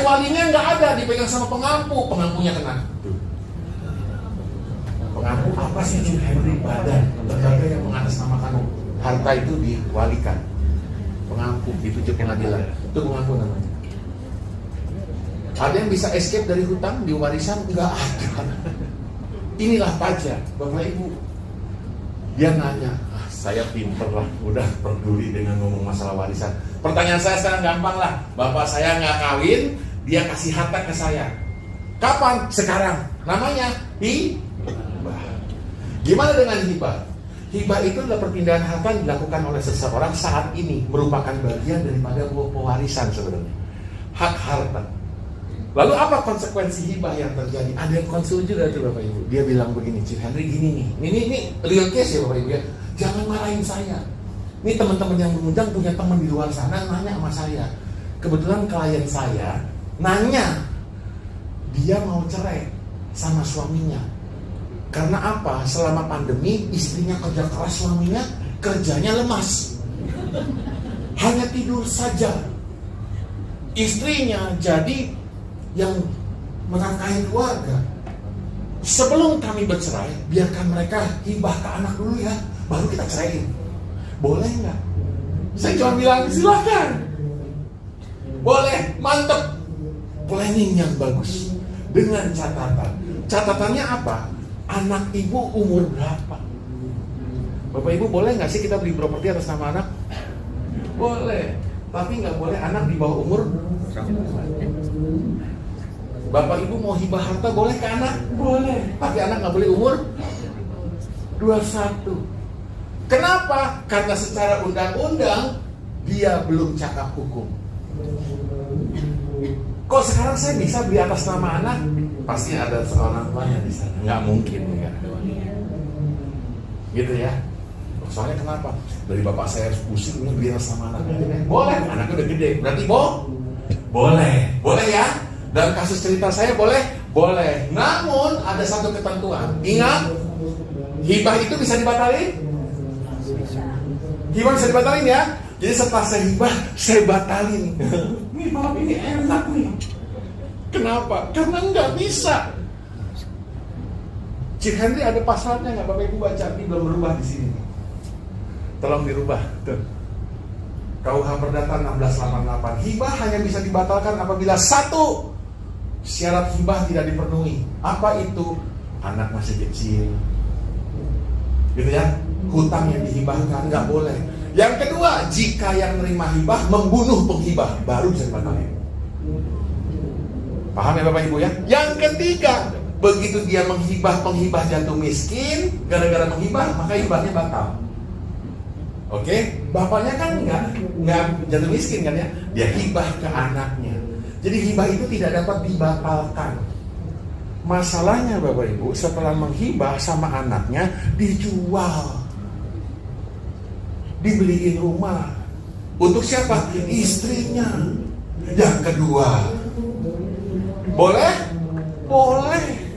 Walinya nggak ada, dipegang sama pengampunya kena. Pengampu apa sih? Henry badan lembaga yang mengatasnamakan harta itu diwalikan. Pengampu itu pengadilan, itu pengampu namanya. Ada yang bisa escape dari hutang di warisan? Nggak ada. Inilah pajak, Bapak Ibu. Dia nanya, saya pinter lah, udah peduli dengan ngomong masalah warisan. Pertanyaan saya sekarang gampang lah. Bapak saya nggak kawin, dia kasih harta ke saya. Kapan? Sekarang. Namanya hibah. Gimana dengan hibah? Hibah itu adalah perpindahan harta yang dilakukan oleh seseorang saat ini, merupakan bagian daripada pewarisan sebenarnya. Hak harta. Lalu apa konsekuensi hibah yang terjadi? Ada yang konsul juga tuh Bapak Ibu. Dia bilang begini, Cik Henry gini nih. Ini real case ya Bapak Ibu ya. Jangan marahin saya. Ini teman-teman yang mengundang punya teman di luar sana nanya sama saya. Kebetulan klien saya nanya, dia mau cerai sama suaminya. Karena apa? Selama pandemi istrinya kerja keras, suaminya kerjanya lemas, hanya tidur saja. Istrinya jadi yang menafkahi keluarga. Sebelum kami bercerai, biarkan mereka hibah ke anak dulu ya, baru kita ceraiin. Boleh nggak? Saya cuma bilang silakan. Boleh, mantep. Planning yang bagus. Dengan catatan. Catatannya apa? Anak ibu umur berapa? Bapak Ibu boleh nggak sih kita beli properti atas nama anak? Boleh. Tapi nggak boleh anak di bawah umur. Bapak Ibu mau hibah harta boleh ke anak? Boleh. Tapi anak nggak boleh umur 21. Kenapa? Karena secara undang-undang dia belum cakap hukum. Kok sekarang saya bisa beli atas nama anak? Pasti ada seorang tuanya di sana. Nggak mungkin ya. Gitu ya. Soalnya kenapa? Dari bapak saya pusing beli atas nama anak. Boleh, anaknya udah gede. Berarti boleh. Boleh ya? Dalam kasus cerita saya boleh? Boleh. Namun ada satu ketentuan. Ingat, hibah itu bisa dibatalin? Hibah bisa dibatalin ya? Jadi setelah saya hibah, saya batalin. Nih malam ini enak nih. Kenapa? Karena nggak bisa. Cik Henry ada pasalnya nggak? Bapak Ibu baca, ini belum berubah di sini. Tolong dirubah. Tuh. KUH Perdata 1688. Hibah hanya bisa dibatalkan apabila satu, syarat hibah tidak dipenuhi. Apa itu? Anak masih kecil. Gitu ya? Hutang yang dihibahkan nggak boleh. Yang kedua, jika yang menerima hibah membunuh penghibah, baru bisa dibatalkan. Paham ya Bapak Ibu ya? Yang ketiga, begitu dia menghibah penghibah jatuh miskin, gara-gara menghibah maka hibahnya batal. Oke, bapaknya kan nggak jatuh miskin kan ya? Dia hibah ke anaknya. Jadi hibah itu tidak dapat dibatalkan. Masalahnya Bapak Ibu, setelah menghibah sama anaknya dijual, dibeliin rumah. Untuk siapa? Istrinya. Yang kedua, boleh Boleh.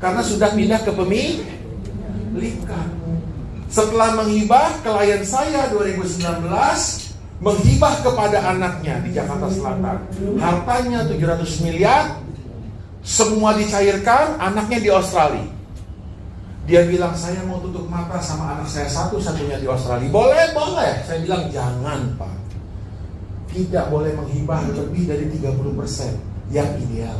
Karena sudah pindah ke pemilikan. Setelah menghibah, klien saya 2019 menghibah kepada anaknya di Jakarta Selatan. Hartanya 700 miliar, semua dicairkan, anaknya di Australia. Dia bilang, saya mau tutup mata sama anak saya satu-satunya di Australia. Boleh, boleh. Saya bilang, jangan Pak. Tidak boleh menghibah lebih dari 30% yang ideal.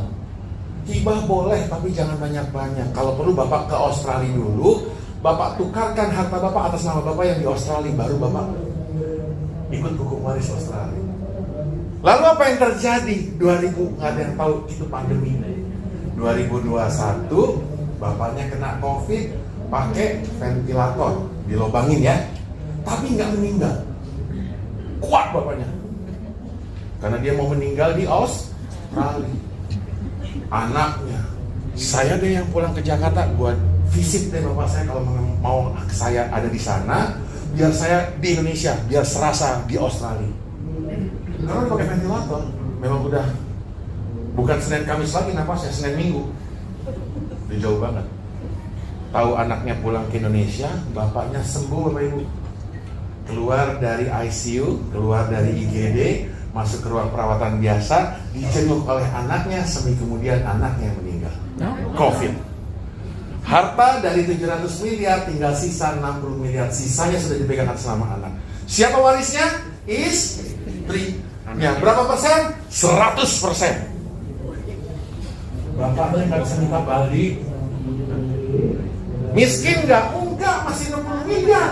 Hibah boleh, tapi jangan banyak-banyak. Kalau perlu Bapak ke Australia dulu, Bapak tukarkan harta Bapak atas nama Bapak yang di Australia, baru Bapak ikut hukum waris Australia. Lalu apa yang terjadi? 2000, nggak ada yang tahu, itu pandemi. 2021, bapaknya kena COVID, pakai ventilator, dilobangin ya, tapi nggak meninggal. Kuat bapaknya, karena dia mau meninggal di Australia. Anaknya, saya deh yang pulang ke Jakarta buat visit deh bapak saya kalau mau saya ada di sana, biar saya di Indonesia, biar serasa di Australia. Karena pakai ventilator, memang udah bukan Senin Kamis lagi napasnya, Senin Minggu. Udah jauh banget. Tahu anaknya pulang ke Indonesia, bapaknya sembuh Bapak Ibu. Keluar dari ICU, keluar dari IGD, masuk ke ruang perawatan biasa, dijenguk oleh anaknya, seminggu kemudian anaknya meninggal. COVID. Harta dari 700 miliar tinggal sisa 60 miliar, sisanya sudah dipegang atas nama anak. Siapa warisnya? Istri. Ya, berapa persen? 100%. Bapaknya nggak bisa minta balik. Miskin nggak? Enggak, masih 60 miliar.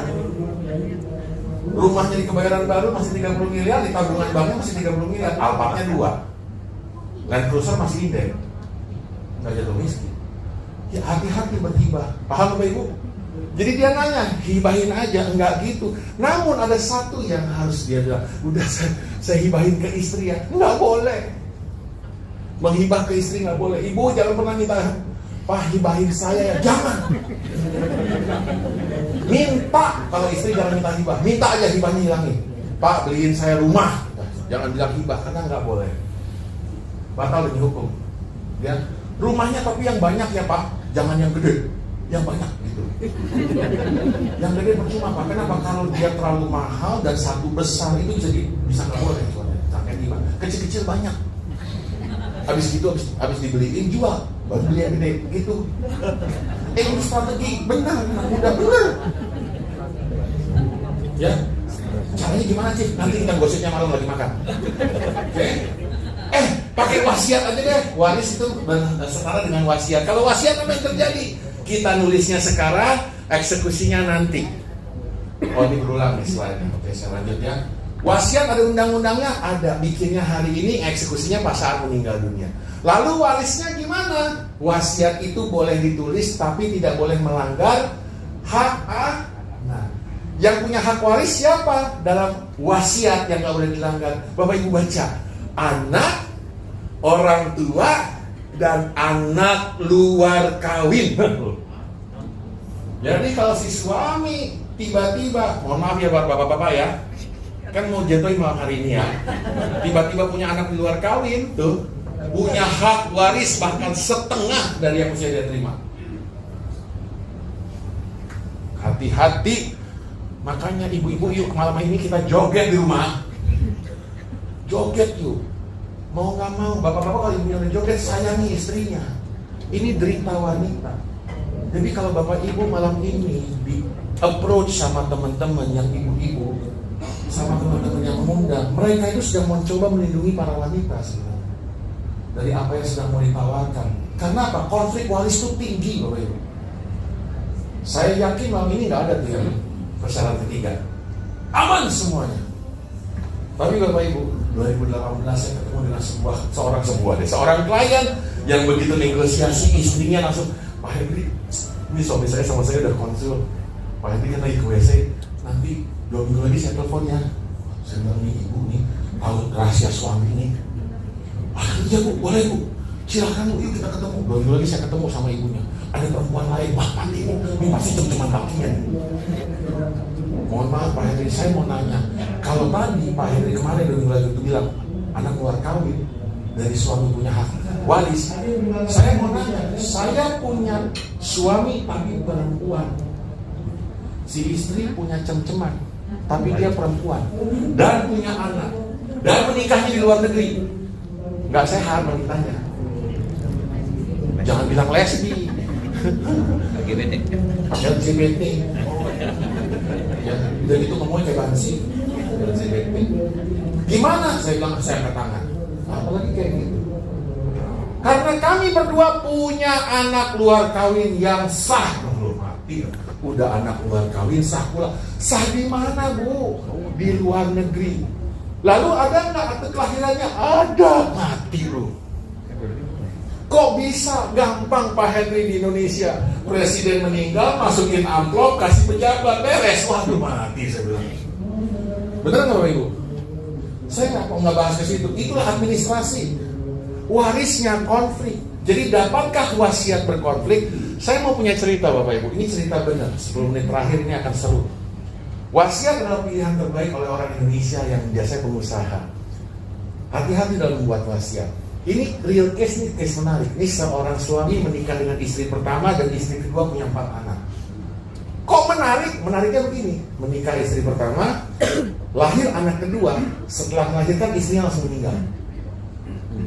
Rumahnya di Kebayoran Baru masih 30 miliar, di tabungan banknya masih 30 miliar. Alphardnya 2, Land Cruiser masih indek. Nggak jatuh miskin. Ya hati-hati berhibah. Paham Bapak Ibu? Jadi dia nanya, hibahin aja, enggak gitu. Namun ada satu yang harus dia bilang, udah saya hibahin ke istri ya. Enggak boleh. Menghibah ke istri nggak boleh. Ibu jangan pernah minta, Pak hibahin saya ya. Jangan. Minta, kalau istri jangan minta hibah. Minta aja hibahnya hilangin. Pak beliin saya rumah. Jangan bilang hibah, karena nggak boleh. Batal demi hukum. Ya, rumahnya tapi yang banyak ya Pak. Jangan yang gede, yang banyak gitu. Yang gede percuma Pak. Kenapa? Kalau dia terlalu mahal dan satu besar itu bisa nggak boleh. Sampai hibah. Kecil-kecil banyak. Habis gitu, habis dibeliin jual, baru beli yang gede gitu. Ini strategi benar, udah benar. Ya, caranya gimana sih? Nanti kita gosipnya malam lagi makan. Oke? Pakai wasiat aja deh. Waris itu setara dengan wasiat. Kalau wasiat apa yang terjadi? Kita nulisnya sekarang, eksekusinya nanti. Oh ini berulang nih slide-nya. Oke, saya lanjut ya. Wasiat ada undang-undangnya, ada, bikinnya hari ini, eksekusinya pas saat meninggal dunia. Lalu warisnya gimana? Wasiat itu boleh ditulis tapi tidak boleh melanggar hak anak. Yang punya hak waris siapa? Dalam wasiat yang nggak boleh dilanggar. Bapak Ibu baca, anak, orang tua, dan anak luar kawin. Jadi kalau si suami tiba-tiba, mohon maaf ya bapak-bapak ya, kan mau jatuhin malam hari ini ya, tiba-tiba punya anak di luar kawin, tuh punya hak waris bahkan setengah dari yang mesti dia terima. Hati-hati. Makanya ibu-ibu yuk malam ini kita joget di rumah. Joget yuk. Mau nggak mau, bapak-bapak kalau ibu yang joget sayangi istrinya. Ini derita wanita. Jadi kalau bapak ibu malam ini di approach sama teman-teman yang ibu-ibu, sama teman-teman yang mengundang, mereka itu sedang mencoba melindungi para wanita sebenarnya dari apa yang sedang mau ditawarkan. Karena apa? Konflik waris itu tinggi Bapak Ibu. Saya yakin malam ini nggak ada tuh yang persyaratan ketiga, aman semuanya. Tapi Bapak Ibu, 2018 saya ketemu dengan seorang klien yang begitu negosiasi, istrinya langsung, Pak Henry, ini suami saya sama saya udah konsul, Pak Henry kan lagi ke WC, nanti 2 minggu lagi saya telepon ya. Saya bilang nih ibu nih tahu rahasia suami ini. Iya Bu, boleh Bu, silakan Bu, yuk kita ketemu. 2 minggu lagi saya ketemu sama ibunya. Ada perempuan lain, wah nanti Bu, ini pasti cuma kakinya. Mohon maaf Pak Henry, saya mau nanya, kalau tadi Pak Henry kemarin 2 minggu lagi itu bilang anak luar kawin, dari suami punya hak waris. Saya mau nanya, saya punya suami tapi perempuan, si istri punya cem-ceman tapi dia perempuan dan punya anak dan menikahnya di luar negeri, nggak sehat menikahnya. Jangan bilang lesbi, LGBT. LGBT. Ya, dan itu ngomongnya kayak bansi LGBT. Gimana? Saya bilang saya angkat tangan. Apalagi kayak gitu. Karena kami berdua punya anak luar kawin yang sah. Belum mati. Udah anak luar kawin sah pula. Sah di mana, Bu? Di luar negeri. Lalu ada nggak akte kelahirannya? Ada. Mati lu. Kok bisa gampang Pak Henry di Indonesia? Presiden meninggal, masukin amplop, kasih pejabat, beres. Waduh, mati saya bilang. Bener nggak Bapak Ibu? Saya nggak bahas ke situ. Itulah administrasi. Warisnya konflik. Jadi dapatkah wasiat berkonflik? Saya mau punya cerita Bapak Ibu. Ini cerita benar. 10 menit terakhir ini akan seru. Wasiat adalah pilihan terbaik oleh orang Indonesia yang biasanya pengusaha. Hati-hati dalam membuat wasiat. Ini real case, ini case menarik. Ini seorang suami menikah dengan istri pertama dan istri kedua punya 4 anak. Kok menarik? Menariknya begini. Menikah istri pertama, lahir anak kedua, setelah melahirkan istrinya langsung meninggal.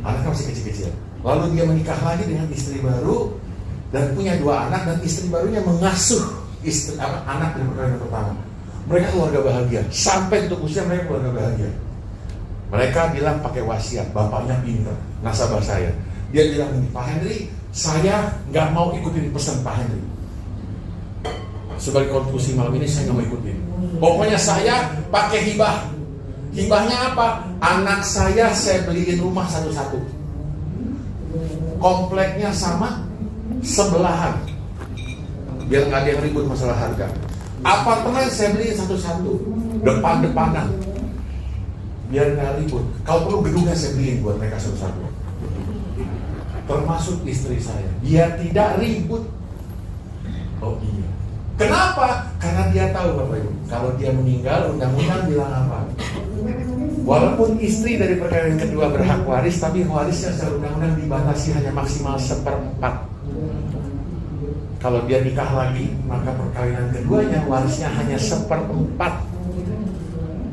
Anaknya masih kecil-kecil. Lalu dia menikah lagi dengan istri baru dan punya 2 anak, dan istri barunya mengasuh anak dari perkawinan pertama. Mereka keluarga bahagia. Sampai untuk usia mereka keluarga bahagia. Mereka bilang pakai wasiat, bapaknya pintar, nasabah saya. Dia bilang ini, Pak Henry, saya nggak mau ikutin pesan Pak Henry. Sebagai konklusi malam ini saya nggak mau ikutin. Pokoknya saya pakai hibah. Hibahnya apa? Anak saya beliin rumah satu-satu. Kompleknya sama, sebelahan. Biar nggak ada yang ribut masalah harga. Apartemen saya beliin satu-satu, depan-depanan. Biar nggak ribut. Kalau perlu gedungnya saya beliin buat mereka satu-satu. Termasuk istri saya. Biar tidak ribut. Oh iya. Kenapa? Karena dia tahu Bapak Ibu, kalau dia meninggal, undang-undang bilang apa? Walaupun istri dari perkawinan kedua berhak waris, tapi warisnya secara undang-undang dibatasi hanya maksimal 1/4. Kalau dia nikah lagi, maka perkawinan keduanya warisnya hanya 1/4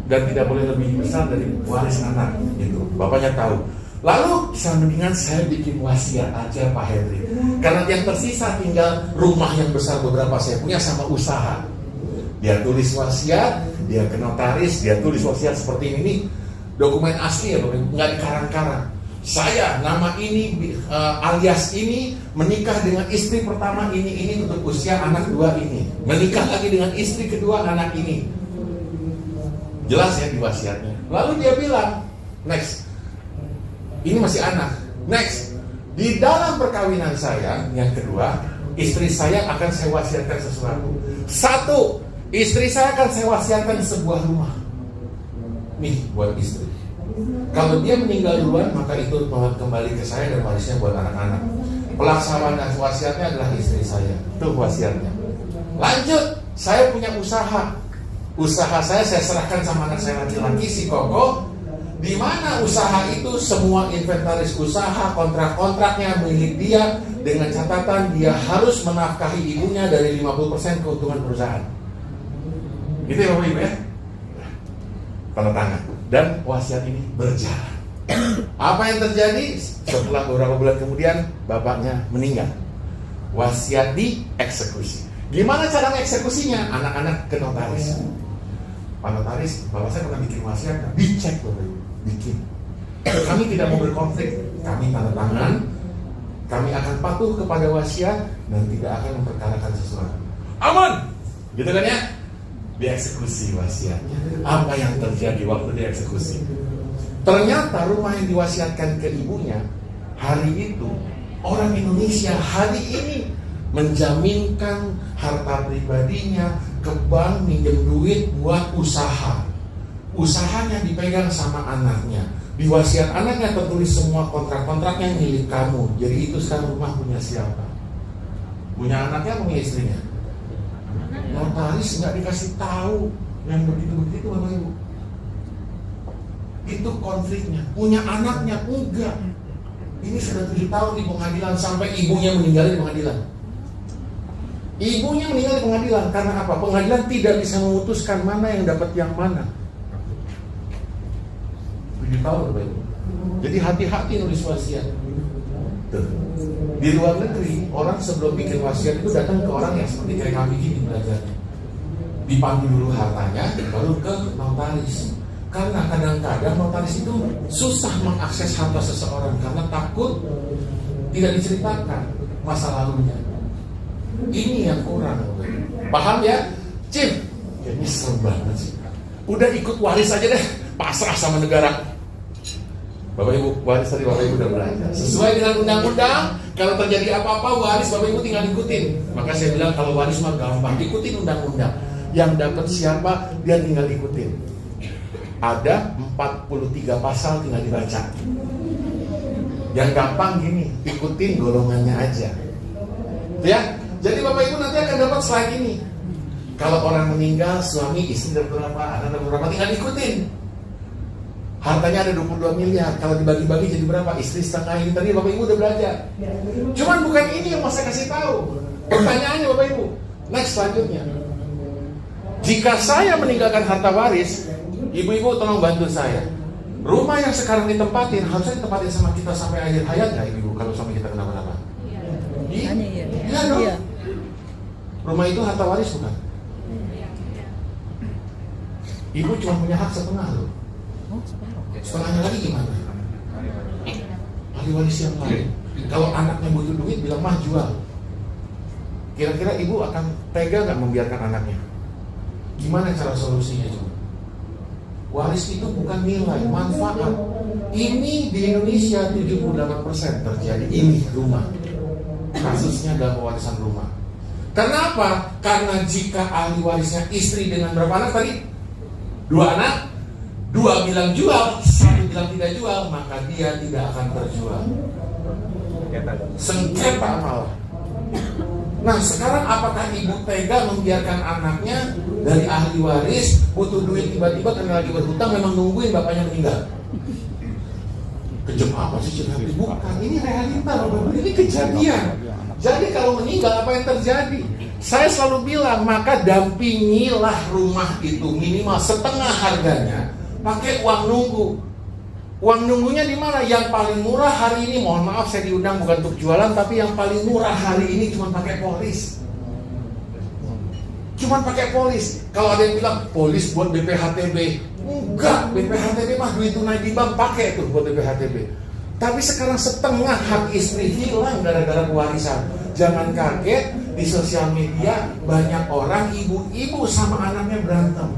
dan tidak boleh lebih besar dari waris anak. Gitu. Bapaknya tahu. Lalu mendingan saya bikin wasiat aja Pak Henry. Karena yang tersisa tinggal rumah yang besar beberapa saya punya sama usaha. Dia tulis wasiat, dia ke notaris, dia tulis wasiat seperti ini. Dokumen asli ya, nggak dikarang-karang. Saya nama ini alias ini menikah dengan istri pertama ini untuk usia anak 2 ini. Menikah lagi dengan istri kedua anak ini. Jelas ya di wasiatnya. Lalu dia bilang, next. Ini masih anak. Next, di dalam perkawinan saya yang kedua, istri saya akan saya wasiatkan sesuatu. 1, istri saya akan saya wasiatkan sebuah rumah. Nih buat istri. Kalau dia meninggal duluan, maka itu kembali ke saya dan warisnya buat anak-anak. Pelaksanaan wasiatnya adalah istri saya. Itu wasiatnya. Lanjut, saya punya usaha. Usaha saya serahkan sama anak saya laki-laki si Koko. Di mana usaha itu semua inventaris usaha, kontrak-kontraknya milik dia, dengan catatan dia harus menafkahi ibunya dari 50% keuntungan perusahaan. Gitu ya Bapak Ibu ya? Tanda tangan. Dan wasiat ini berjalan. Apa yang terjadi? Setelah beberapa bulan kemudian bapaknya meninggal. Wasiat dieksekusi. Gimana cara eksekusinya? Anak-anak ke notaris. Pak notaris, bapak saya pernah bikin wasiat, dicek Bapak Ibu. Bikin. Kami tidak mau berkonflik. Kami tanda tangan. Kami akan patuh kepada wasiat dan tidak akan memperkarakan sesuatu. Aman, gitu kan ya? Dieksekusi wasiatnya. Apa yang terjadi waktu dieksekusi? Ternyata rumah yang diwasiatkan ke ibunya hari itu orang Indonesia hari ini menjaminkan harta pribadinya ke bank, minjem duit buat usaha. Usahanya dipegang sama anaknya. Di wasiat anaknya tertulis semua kontrak-kontraknya milik kamu. Jadi itu sekarang rumah punya siapa? Punya anaknya, punya istrinya. Notaris nggak dikasih tahu yang begitu-begitu Bapak Ibu. Itu konfliknya. Punya anaknya enggak. Ini sudah 7 tahun di pengadilan sampai ibunya meninggal di pengadilan. Ibunya meninggal di pengadilan karena apa? Pengadilan tidak bisa memutuskan mana yang dapat yang mana. 7 tahun Bapak Ibu. Jadi hati-hati nulis wasiat. Tuh. Di luar negeri, orang sebelum bikin wasiat itu datang ke orang yang seperti kayak kami gini belajarnya. Dipanggil dulu hartanya, baru ke notaris. Karena kadang-kadang notaris itu susah mengakses harta seseorang karena takut tidak diceritakan masa lalunya. Ini yang kurang. Paham ya? Cip, ya ini serem banget sih. Udah ikut waris aja deh, pasrah sama negara. Bapak Ibu, waris tadi Bapak Ibu udah belajar. Sesuai dengan undang-undang, kalau terjadi apa-apa waris Bapak Ibu tinggal ikutin. Maka saya bilang kalau waris mah gampang, ikutin undang-undang. Yang dapat siapa, dia tinggal ikutin. Ada 43 pasal tinggal dibaca. Yang gampang gini, ikutin golongannya aja. Ya, jadi Bapak Ibu nanti akan dapat slide ini. Kalau orang meninggal, suami, istri dapat berapa, anak dapat berapa, tinggal ikutin. Hartanya ada 22 miliar, kalau dibagi-bagi jadi berapa? Istri setengah ini, tadi Bapak Ibu udah belajar. Cuman bukan ini yang mau saya kasih tahu. Pertanyaannya Bapak Ibu, next selanjutnya. Jika saya meninggalkan harta waris, ibu-ibu tolong bantu saya. Rumah yang sekarang ditempatin, harusnya ditempatin sama kita sampai akhir hayat nggak ibu? Kalau sampai kita kenapa-napa? Iya. Iya dong. Rumah itu harta waris bukan? Ibu cuma punya hak setengah loh. Setengahnya lagi gimana? Ahli waris yang lain. Kalau anaknya butuh duit, bilang mah jual. Kira-kira ibu akan tega nggak membiarkan anaknya? Gimana cara solusinya coba? Waris itu bukan nilai, manfaat. Ini di Indonesia 78% terjadi. Ini rumah. Kasusnya dalam pewarisan rumah. Kenapa? Karena jika ahli warisnya istri dengan berapa anak tadi? 2 anak, 2 bilang jual, 1 bilang tidak jual, maka dia tidak akan terjual. Sengketa malah. Nah sekarang apakah ibu tega membiarkan anaknya dari ahli waris butuh duit tiba-tiba karena lagi berhutang memang nungguin bapaknya meninggal? Kejam apa sih cerita? Bukan, ini realita, ini kejadian. Jadi kalau meninggal apa yang terjadi? Saya selalu bilang maka dampingilah rumah itu minimal setengah harganya pakai uang nunggu. Uang nunggunya di mana? Yang paling murah hari ini, mohon maaf saya diundang bukan untuk jualan, tapi yang paling murah hari ini cuma pakai polis. Cuma pakai polis. Kalau ada yang bilang polis buat BPHTB, enggak, BPHTB mah duit tunai di bank pakai tuh buat BPHTB. Tapi sekarang setengah hak istri hilang gara-gara pewarisan. Jangan kaget di sosial media banyak orang ibu-ibu sama anaknya berantem.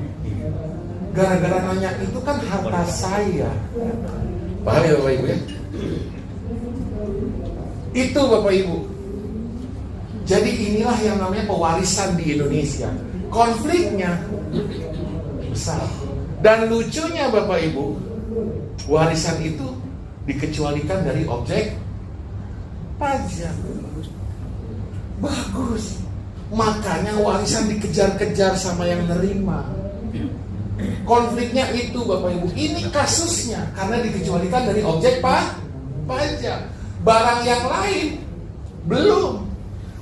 Gara-gara nanya itu kan harta saya. Paham ya Bapak Ibu ya? Itu Bapak Ibu. Jadi inilah yang namanya pewarisan di Indonesia. Konfliknya besar. Dan lucunya Bapak Ibu, warisan itu dikecualikan dari objek pajak. Bagus. Makanya warisan dikejar-kejar sama yang nerima. Konfliknya itu Bapak Ibu. Ini kasusnya karena dikecualikan dari objek pajak. Barang yang lain belum.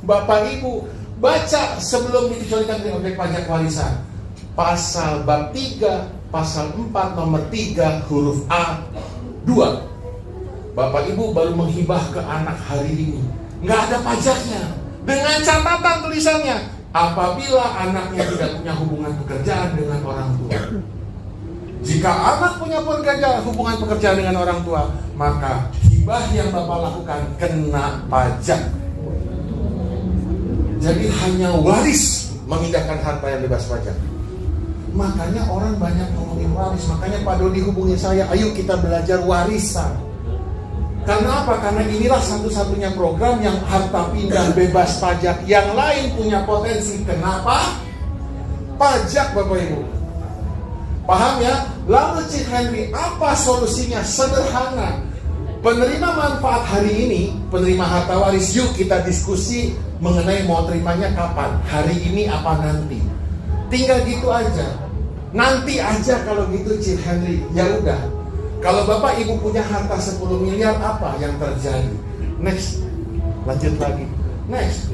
Bapak Ibu baca sebelum dikecualikan dari objek pajak warisan. Pasal bab 3, pasal 4 nomor 3 huruf A 2. Bapak Ibu baru menghibah ke anak hari ini. Nggak ada pajaknya. Dengan catatan tulisannya, apabila anaknya tidak punya hubungan pekerjaan dengan orang tua. Jika anak punya hubungan pekerjaan dengan orang tua, maka hibah yang Bapak lakukan kena pajak. Jadi hanya waris memindahkan harta yang bebas pajak. Makanya orang banyak ngomongin waris. Makanya Pak Dodi hubungi saya, ayo kita belajar warisan. Karena apa? Karena inilah satu-satunya program yang harta pindah bebas pajak. Yang lain punya potensi. Kenapa? Pajak Bapak Ibu. Paham ya? Lalu Cik Henry, apa solusinya? Sederhana. Penerima manfaat hari ini, penerima harta waris, yuk kita diskusi mengenai mau terimanya kapan. Hari ini apa nanti? Tinggal gitu aja. Nanti aja kalau gitu Cik Henry. Ya udah. Kalau Bapak Ibu punya harta 10 miliar, apa yang terjadi? Next. Lanjut lagi. Next.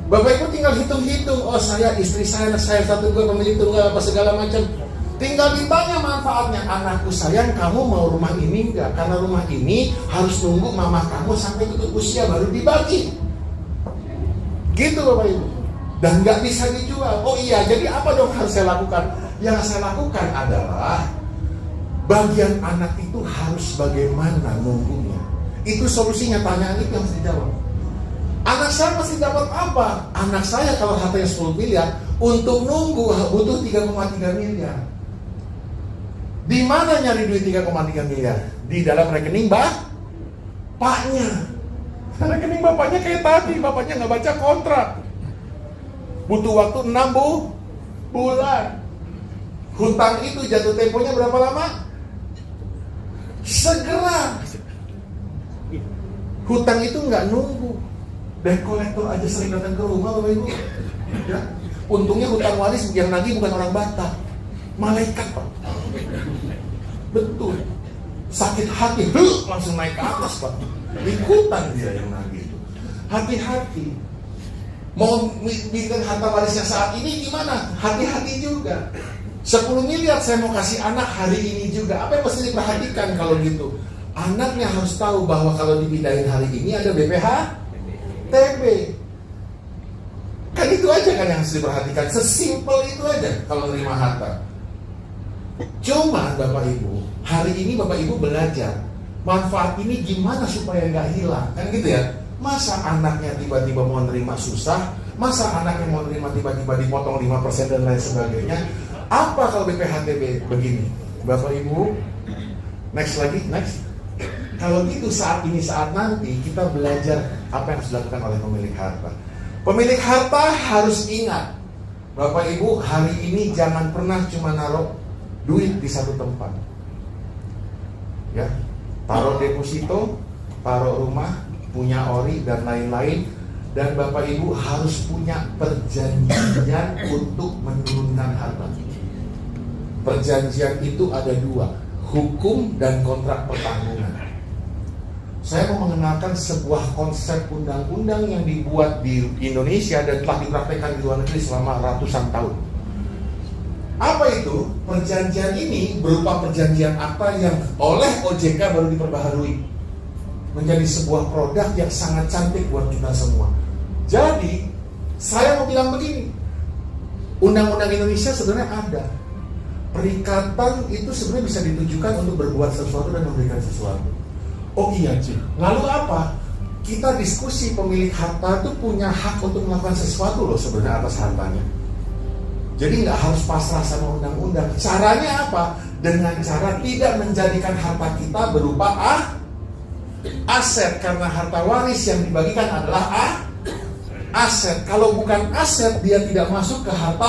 Bapak Ibu tinggal hitung-hitung. Oh, saya, istri saya, anak saya satu, dua, pemilik tunggal, apa segala macam. Tinggal ditanya manfaatnya. Anakku sayang, kamu mau rumah ini enggak? Karena rumah ini harus nunggu mama kamu sampai tutup usia baru dibagi. Gitu Bapak Ibu. Dan nggak bisa dijual. Oh iya, jadi apa dong harus saya lakukan? Yang saya lakukan adalah bagian anak itu harus bagaimana nunggunya. Itu solusinya, tanyaan itu yang harus dijawab. Anak saya pasti dapat apa? Anak saya kalau hartanya 10 miliar, untuk nunggu butuh 3,3 miliar. Di mana nyari duit 3,3 miliar? Di dalam rekening bapaknya. Rekening bapaknya kayak tadi, bapaknya nggak baca kontrak. Butuh waktu 6 bulan. Hutang itu jatuh temponya berapa lama? Segera. Hutang itu nggak nunggu. Debt collector aja sering datang ke rumah Bapak Ibu. Ya. Untungnya hutang waris yang nagih bukan orang Batak, malaikat Pak. Betul. Sakit hati, langsung naik ke atas Pak. Ikutan dia yang nagih itu. Hati-hati. Mau bikin harta warisnya saat ini gimana? Hati-hati juga. 10 miliar saya mau kasih anak hari ini juga. Apa yang mesti diperhatikan kalau gitu? Anaknya harus tahu bahwa kalau dipindahin hari ini ada BPH-TB. Kan itu aja kan yang harus diperhatikan. Sesimpel itu aja kalau nerima harta. Cuma Bapak Ibu, hari ini Bapak Ibu belajar manfaat ini gimana supaya nggak hilang. Kan gitu ya. Masa anaknya tiba-tiba mau nerima susah? Masa anaknya mau nerima tiba-tiba dipotong 5% dan lain sebagainya? Apa kalau BPH-TB begini? Bapak Ibu, next lagi, next. Kalau gitu saat ini, saat nanti kita belajar apa yang harus dilakukan oleh pemilik harta. Pemilik harta harus ingat, Bapak Ibu, hari ini jangan pernah cuma naruh duit di satu tempat. Ya, taruh deposito, taruh rumah, punya ori dan lain-lain. Dan Bapak Ibu harus punya perjanjian untuk menurunkan harta. Perjanjian itu ada dua, hukum dan kontrak pertanggungan. Saya mau mengenalkan sebuah konsep undang-undang yang dibuat di Indonesia dan telah dipraktekkan di luar negeri selama ratusan tahun. Apa itu? Perjanjian ini berupa perjanjian akta yang oleh OJK baru diperbaharui menjadi sebuah produk yang sangat cantik buat kita semua. Jadi, saya mau bilang begini, undang-undang Indonesia sebenarnya ada. Perikatan itu sebenarnya bisa ditujukan untuk berbuat sesuatu dan memberikan sesuatu. Oh iya, Cik. Lalu apa? Kita diskusi pemilik harta itu punya hak untuk melakukan sesuatu loh sebenarnya atas hartanya. Jadi nggak harus pasrah sama undang-undang. Caranya apa? Dengan cara tidak menjadikan harta kita berupa aset, karena harta waris yang dibagikan adalah aset. Kalau bukan aset, dia tidak masuk ke harta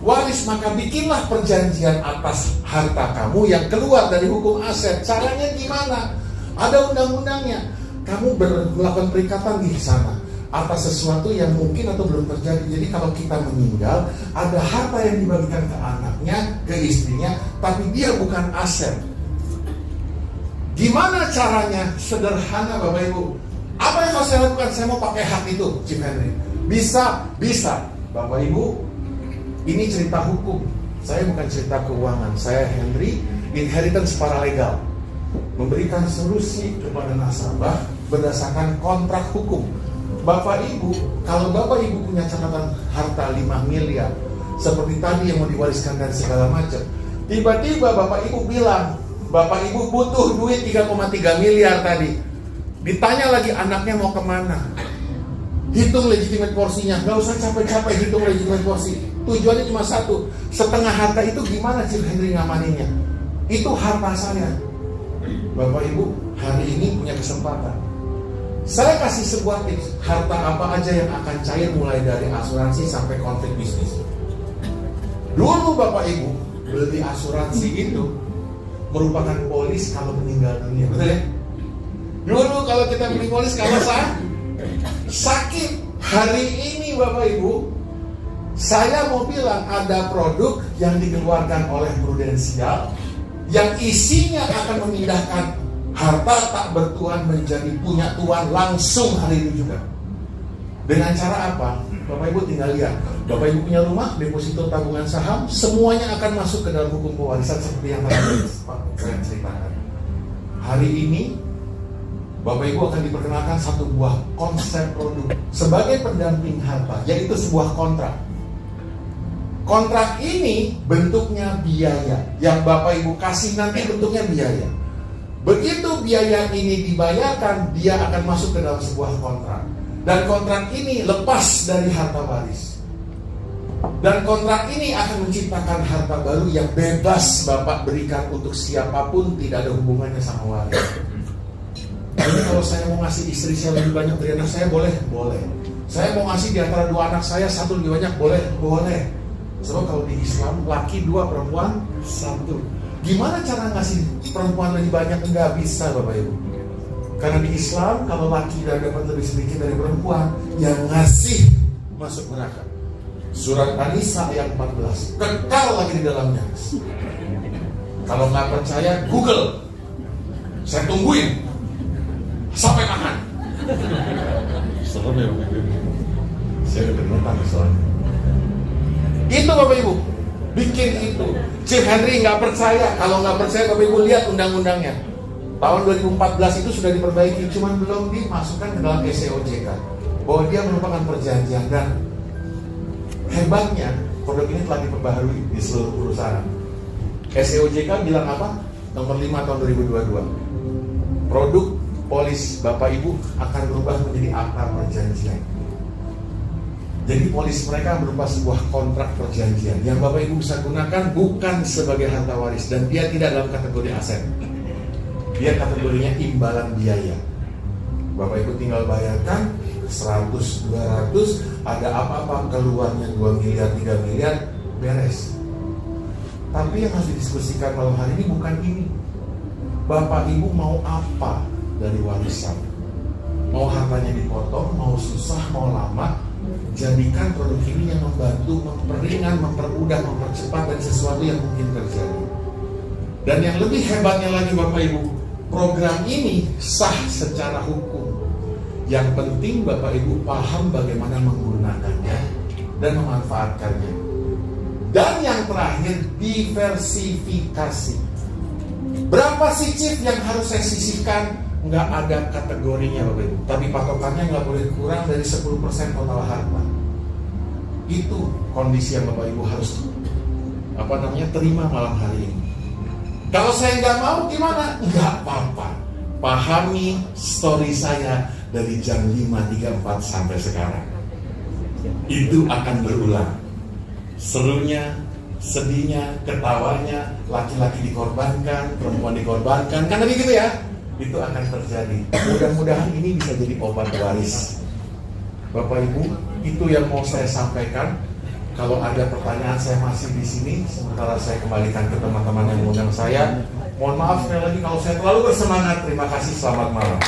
waris. Maka bikinlah perjanjian atas harta kamu yang keluar dari hukum aset. Caranya gimana? Ada undang-undangnya. Kamu melakukan perikatan di sana atas sesuatu yang mungkin atau belum terjadi. Jadi kalau kita meninggal, ada harta yang dibagikan ke anaknya, ke istrinya, tapi dia bukan aset. Gimana caranya? Sederhana Bapak Ibu. Apa yang harus saya lakukan? Saya mau pakai hak itu, Chief Henry. Bisa. Bapak Ibu, ini cerita hukum. Saya bukan cerita keuangan. Saya Henry, inheritance paralegal. Memberikan solusi kepada nasabah berdasarkan kontrak hukum. Bapak Ibu, kalau Bapak Ibu punya catatan harta 5 miliar, seperti tadi yang mau diwariskan dan segala macam, tiba-tiba Bapak Ibu bilang, Bapak Ibu butuh duit 3,3 miliar tadi. Ditanya lagi anaknya mau kemana? Hitung legitimate porsinya. Gak usah capek-capek hitung legitimate porsi. Tujuannya cuma satu. Setengah harta itu gimana Chief Henry ngamaninnya? Itu harta saya. Bapak Ibu, hari ini punya kesempatan. Saya kasih sebuah tips. Harta apa aja yang akan cair mulai dari asuransi sampai konflik bisnis. Dulu Bapak Ibu beli asuransi itu merupakan polis kalau meninggal dunia, betul ya? Dulu kalau kita beli polis kalau sakit. Hari ini Bapak Ibu, saya mau bilang ada produk yang dikeluarkan oleh Prudensial yang isinya akan memindahkan harta tak bertuan menjadi punya Tuhan langsung hari itu juga. Dengan cara apa? Bapak Ibu tinggal lihat. Bapak Ibu punya rumah, deposito tabungan saham, semuanya akan masuk ke dalam hukum pewarisan seperti yang tadi saya ceritakan. Hari ini Bapak Ibu akan diperkenalkan satu buah konsep produk sebagai pendamping harta, yaitu sebuah kontrak. Kontrak ini bentuknya biaya. Yang Bapak Ibu kasih nanti bentuknya biaya. Begitu biaya ini dibayarkan, dia akan masuk ke dalam sebuah kontrak. Dan kontrak ini lepas dari harta waris. Dan kontrak ini akan menciptakan harta baru yang bebas Bapak berikan untuk siapapun, tidak ada hubungannya sama waris. Jadi kalau saya mau ngasih istri saya lebih banyak dari anak saya, boleh? Boleh. Saya mau ngasih di antara dua anak saya, satu lebih banyak, boleh? Boleh. Sebab kalau di Islam, laki 2, perempuan 1. Gimana cara ngasih perempuan lebih banyak? Enggak bisa Bapak Ibu. Karena di Islam, kalau laki dapat lebih sedikit dari perempuan, yang ngasih masuk neraka. Surat An-Nisa ayat 14. Kekal lagi di dalamnya. Kalau nggak percaya, Google. Saya tungguin sampai makan. Serem ya Bapak Ibu. Saya udah nonton soalnya. Itu Bapak Ibu, bikin itu. Chief Henry nggak percaya. Kalau nggak percaya Bapak Ibu lihat undang-undangnya. Tahun 2014 itu sudah diperbaiki, cuman belum dimasukkan ke dalam SEOJK. Bahwa dia merupakan perjanjian, dan hebatnya produk ini telah diperbaharui di seluruh perusahaan. SEOJK bilang apa? Nomor 5 tahun 2022. Produk polis Bapak Ibu akan berubah menjadi akta perjanjian. Jadi polis mereka berupa sebuah kontrak perjanjian yang Bapak Ibu bisa gunakan bukan sebagai harta waris, dan dia tidak dalam kategori aset. Dia kategorinya imbalan biaya. Bapak Ibu tinggal bayarkan 100, 200, ada apa-apa keluarnya 2 miliar, 3 miliar, beres. Tapi yang harus didiskusikan malam hari ini bukan ini. Bapak Ibu mau apa dari warisan? Mau hartanya dipotong, mau susah, mau lama? Jadikan produk ini yang membantu, memperingan, mempermudah, mempercepat dan sesuatu yang mungkin terjadi. Dan yang lebih hebatnya lagi Bapak Ibu, program ini sah secara hukum. Yang penting Bapak Ibu paham bagaimana menggunakannya dan memanfaatkannya. Dan yang terakhir, diversifikasi. Berapa sih Chief yang harus saya sisihkan? Nggak ada kategorinya Bapak Ibu, tapi patokannya nggak boleh kurang dari 10% total harta. Itu kondisi yang Bapak Ibu harus terima malam hari ini. Kalau saya nggak mau gimana? Nggak apa-apa. Pahami story saya dari jam 5.34 sampai sekarang. Itu akan berulang. Serunya, sedihnya, ketawanya, laki-laki dikorbankan, perempuan dikorbankan, kan begitu ya? Itu akan terjadi. Mudah-mudahan ini bisa jadi obat waris. Bapak Ibu, itu yang mau saya sampaikan. Kalau ada pertanyaan, saya masih di sini. Sementara saya kembalikan ke teman-teman yang mengundang saya. Mohon maaf sekali lagi kalau saya terlalu bersemangat. Terima kasih, selamat malam.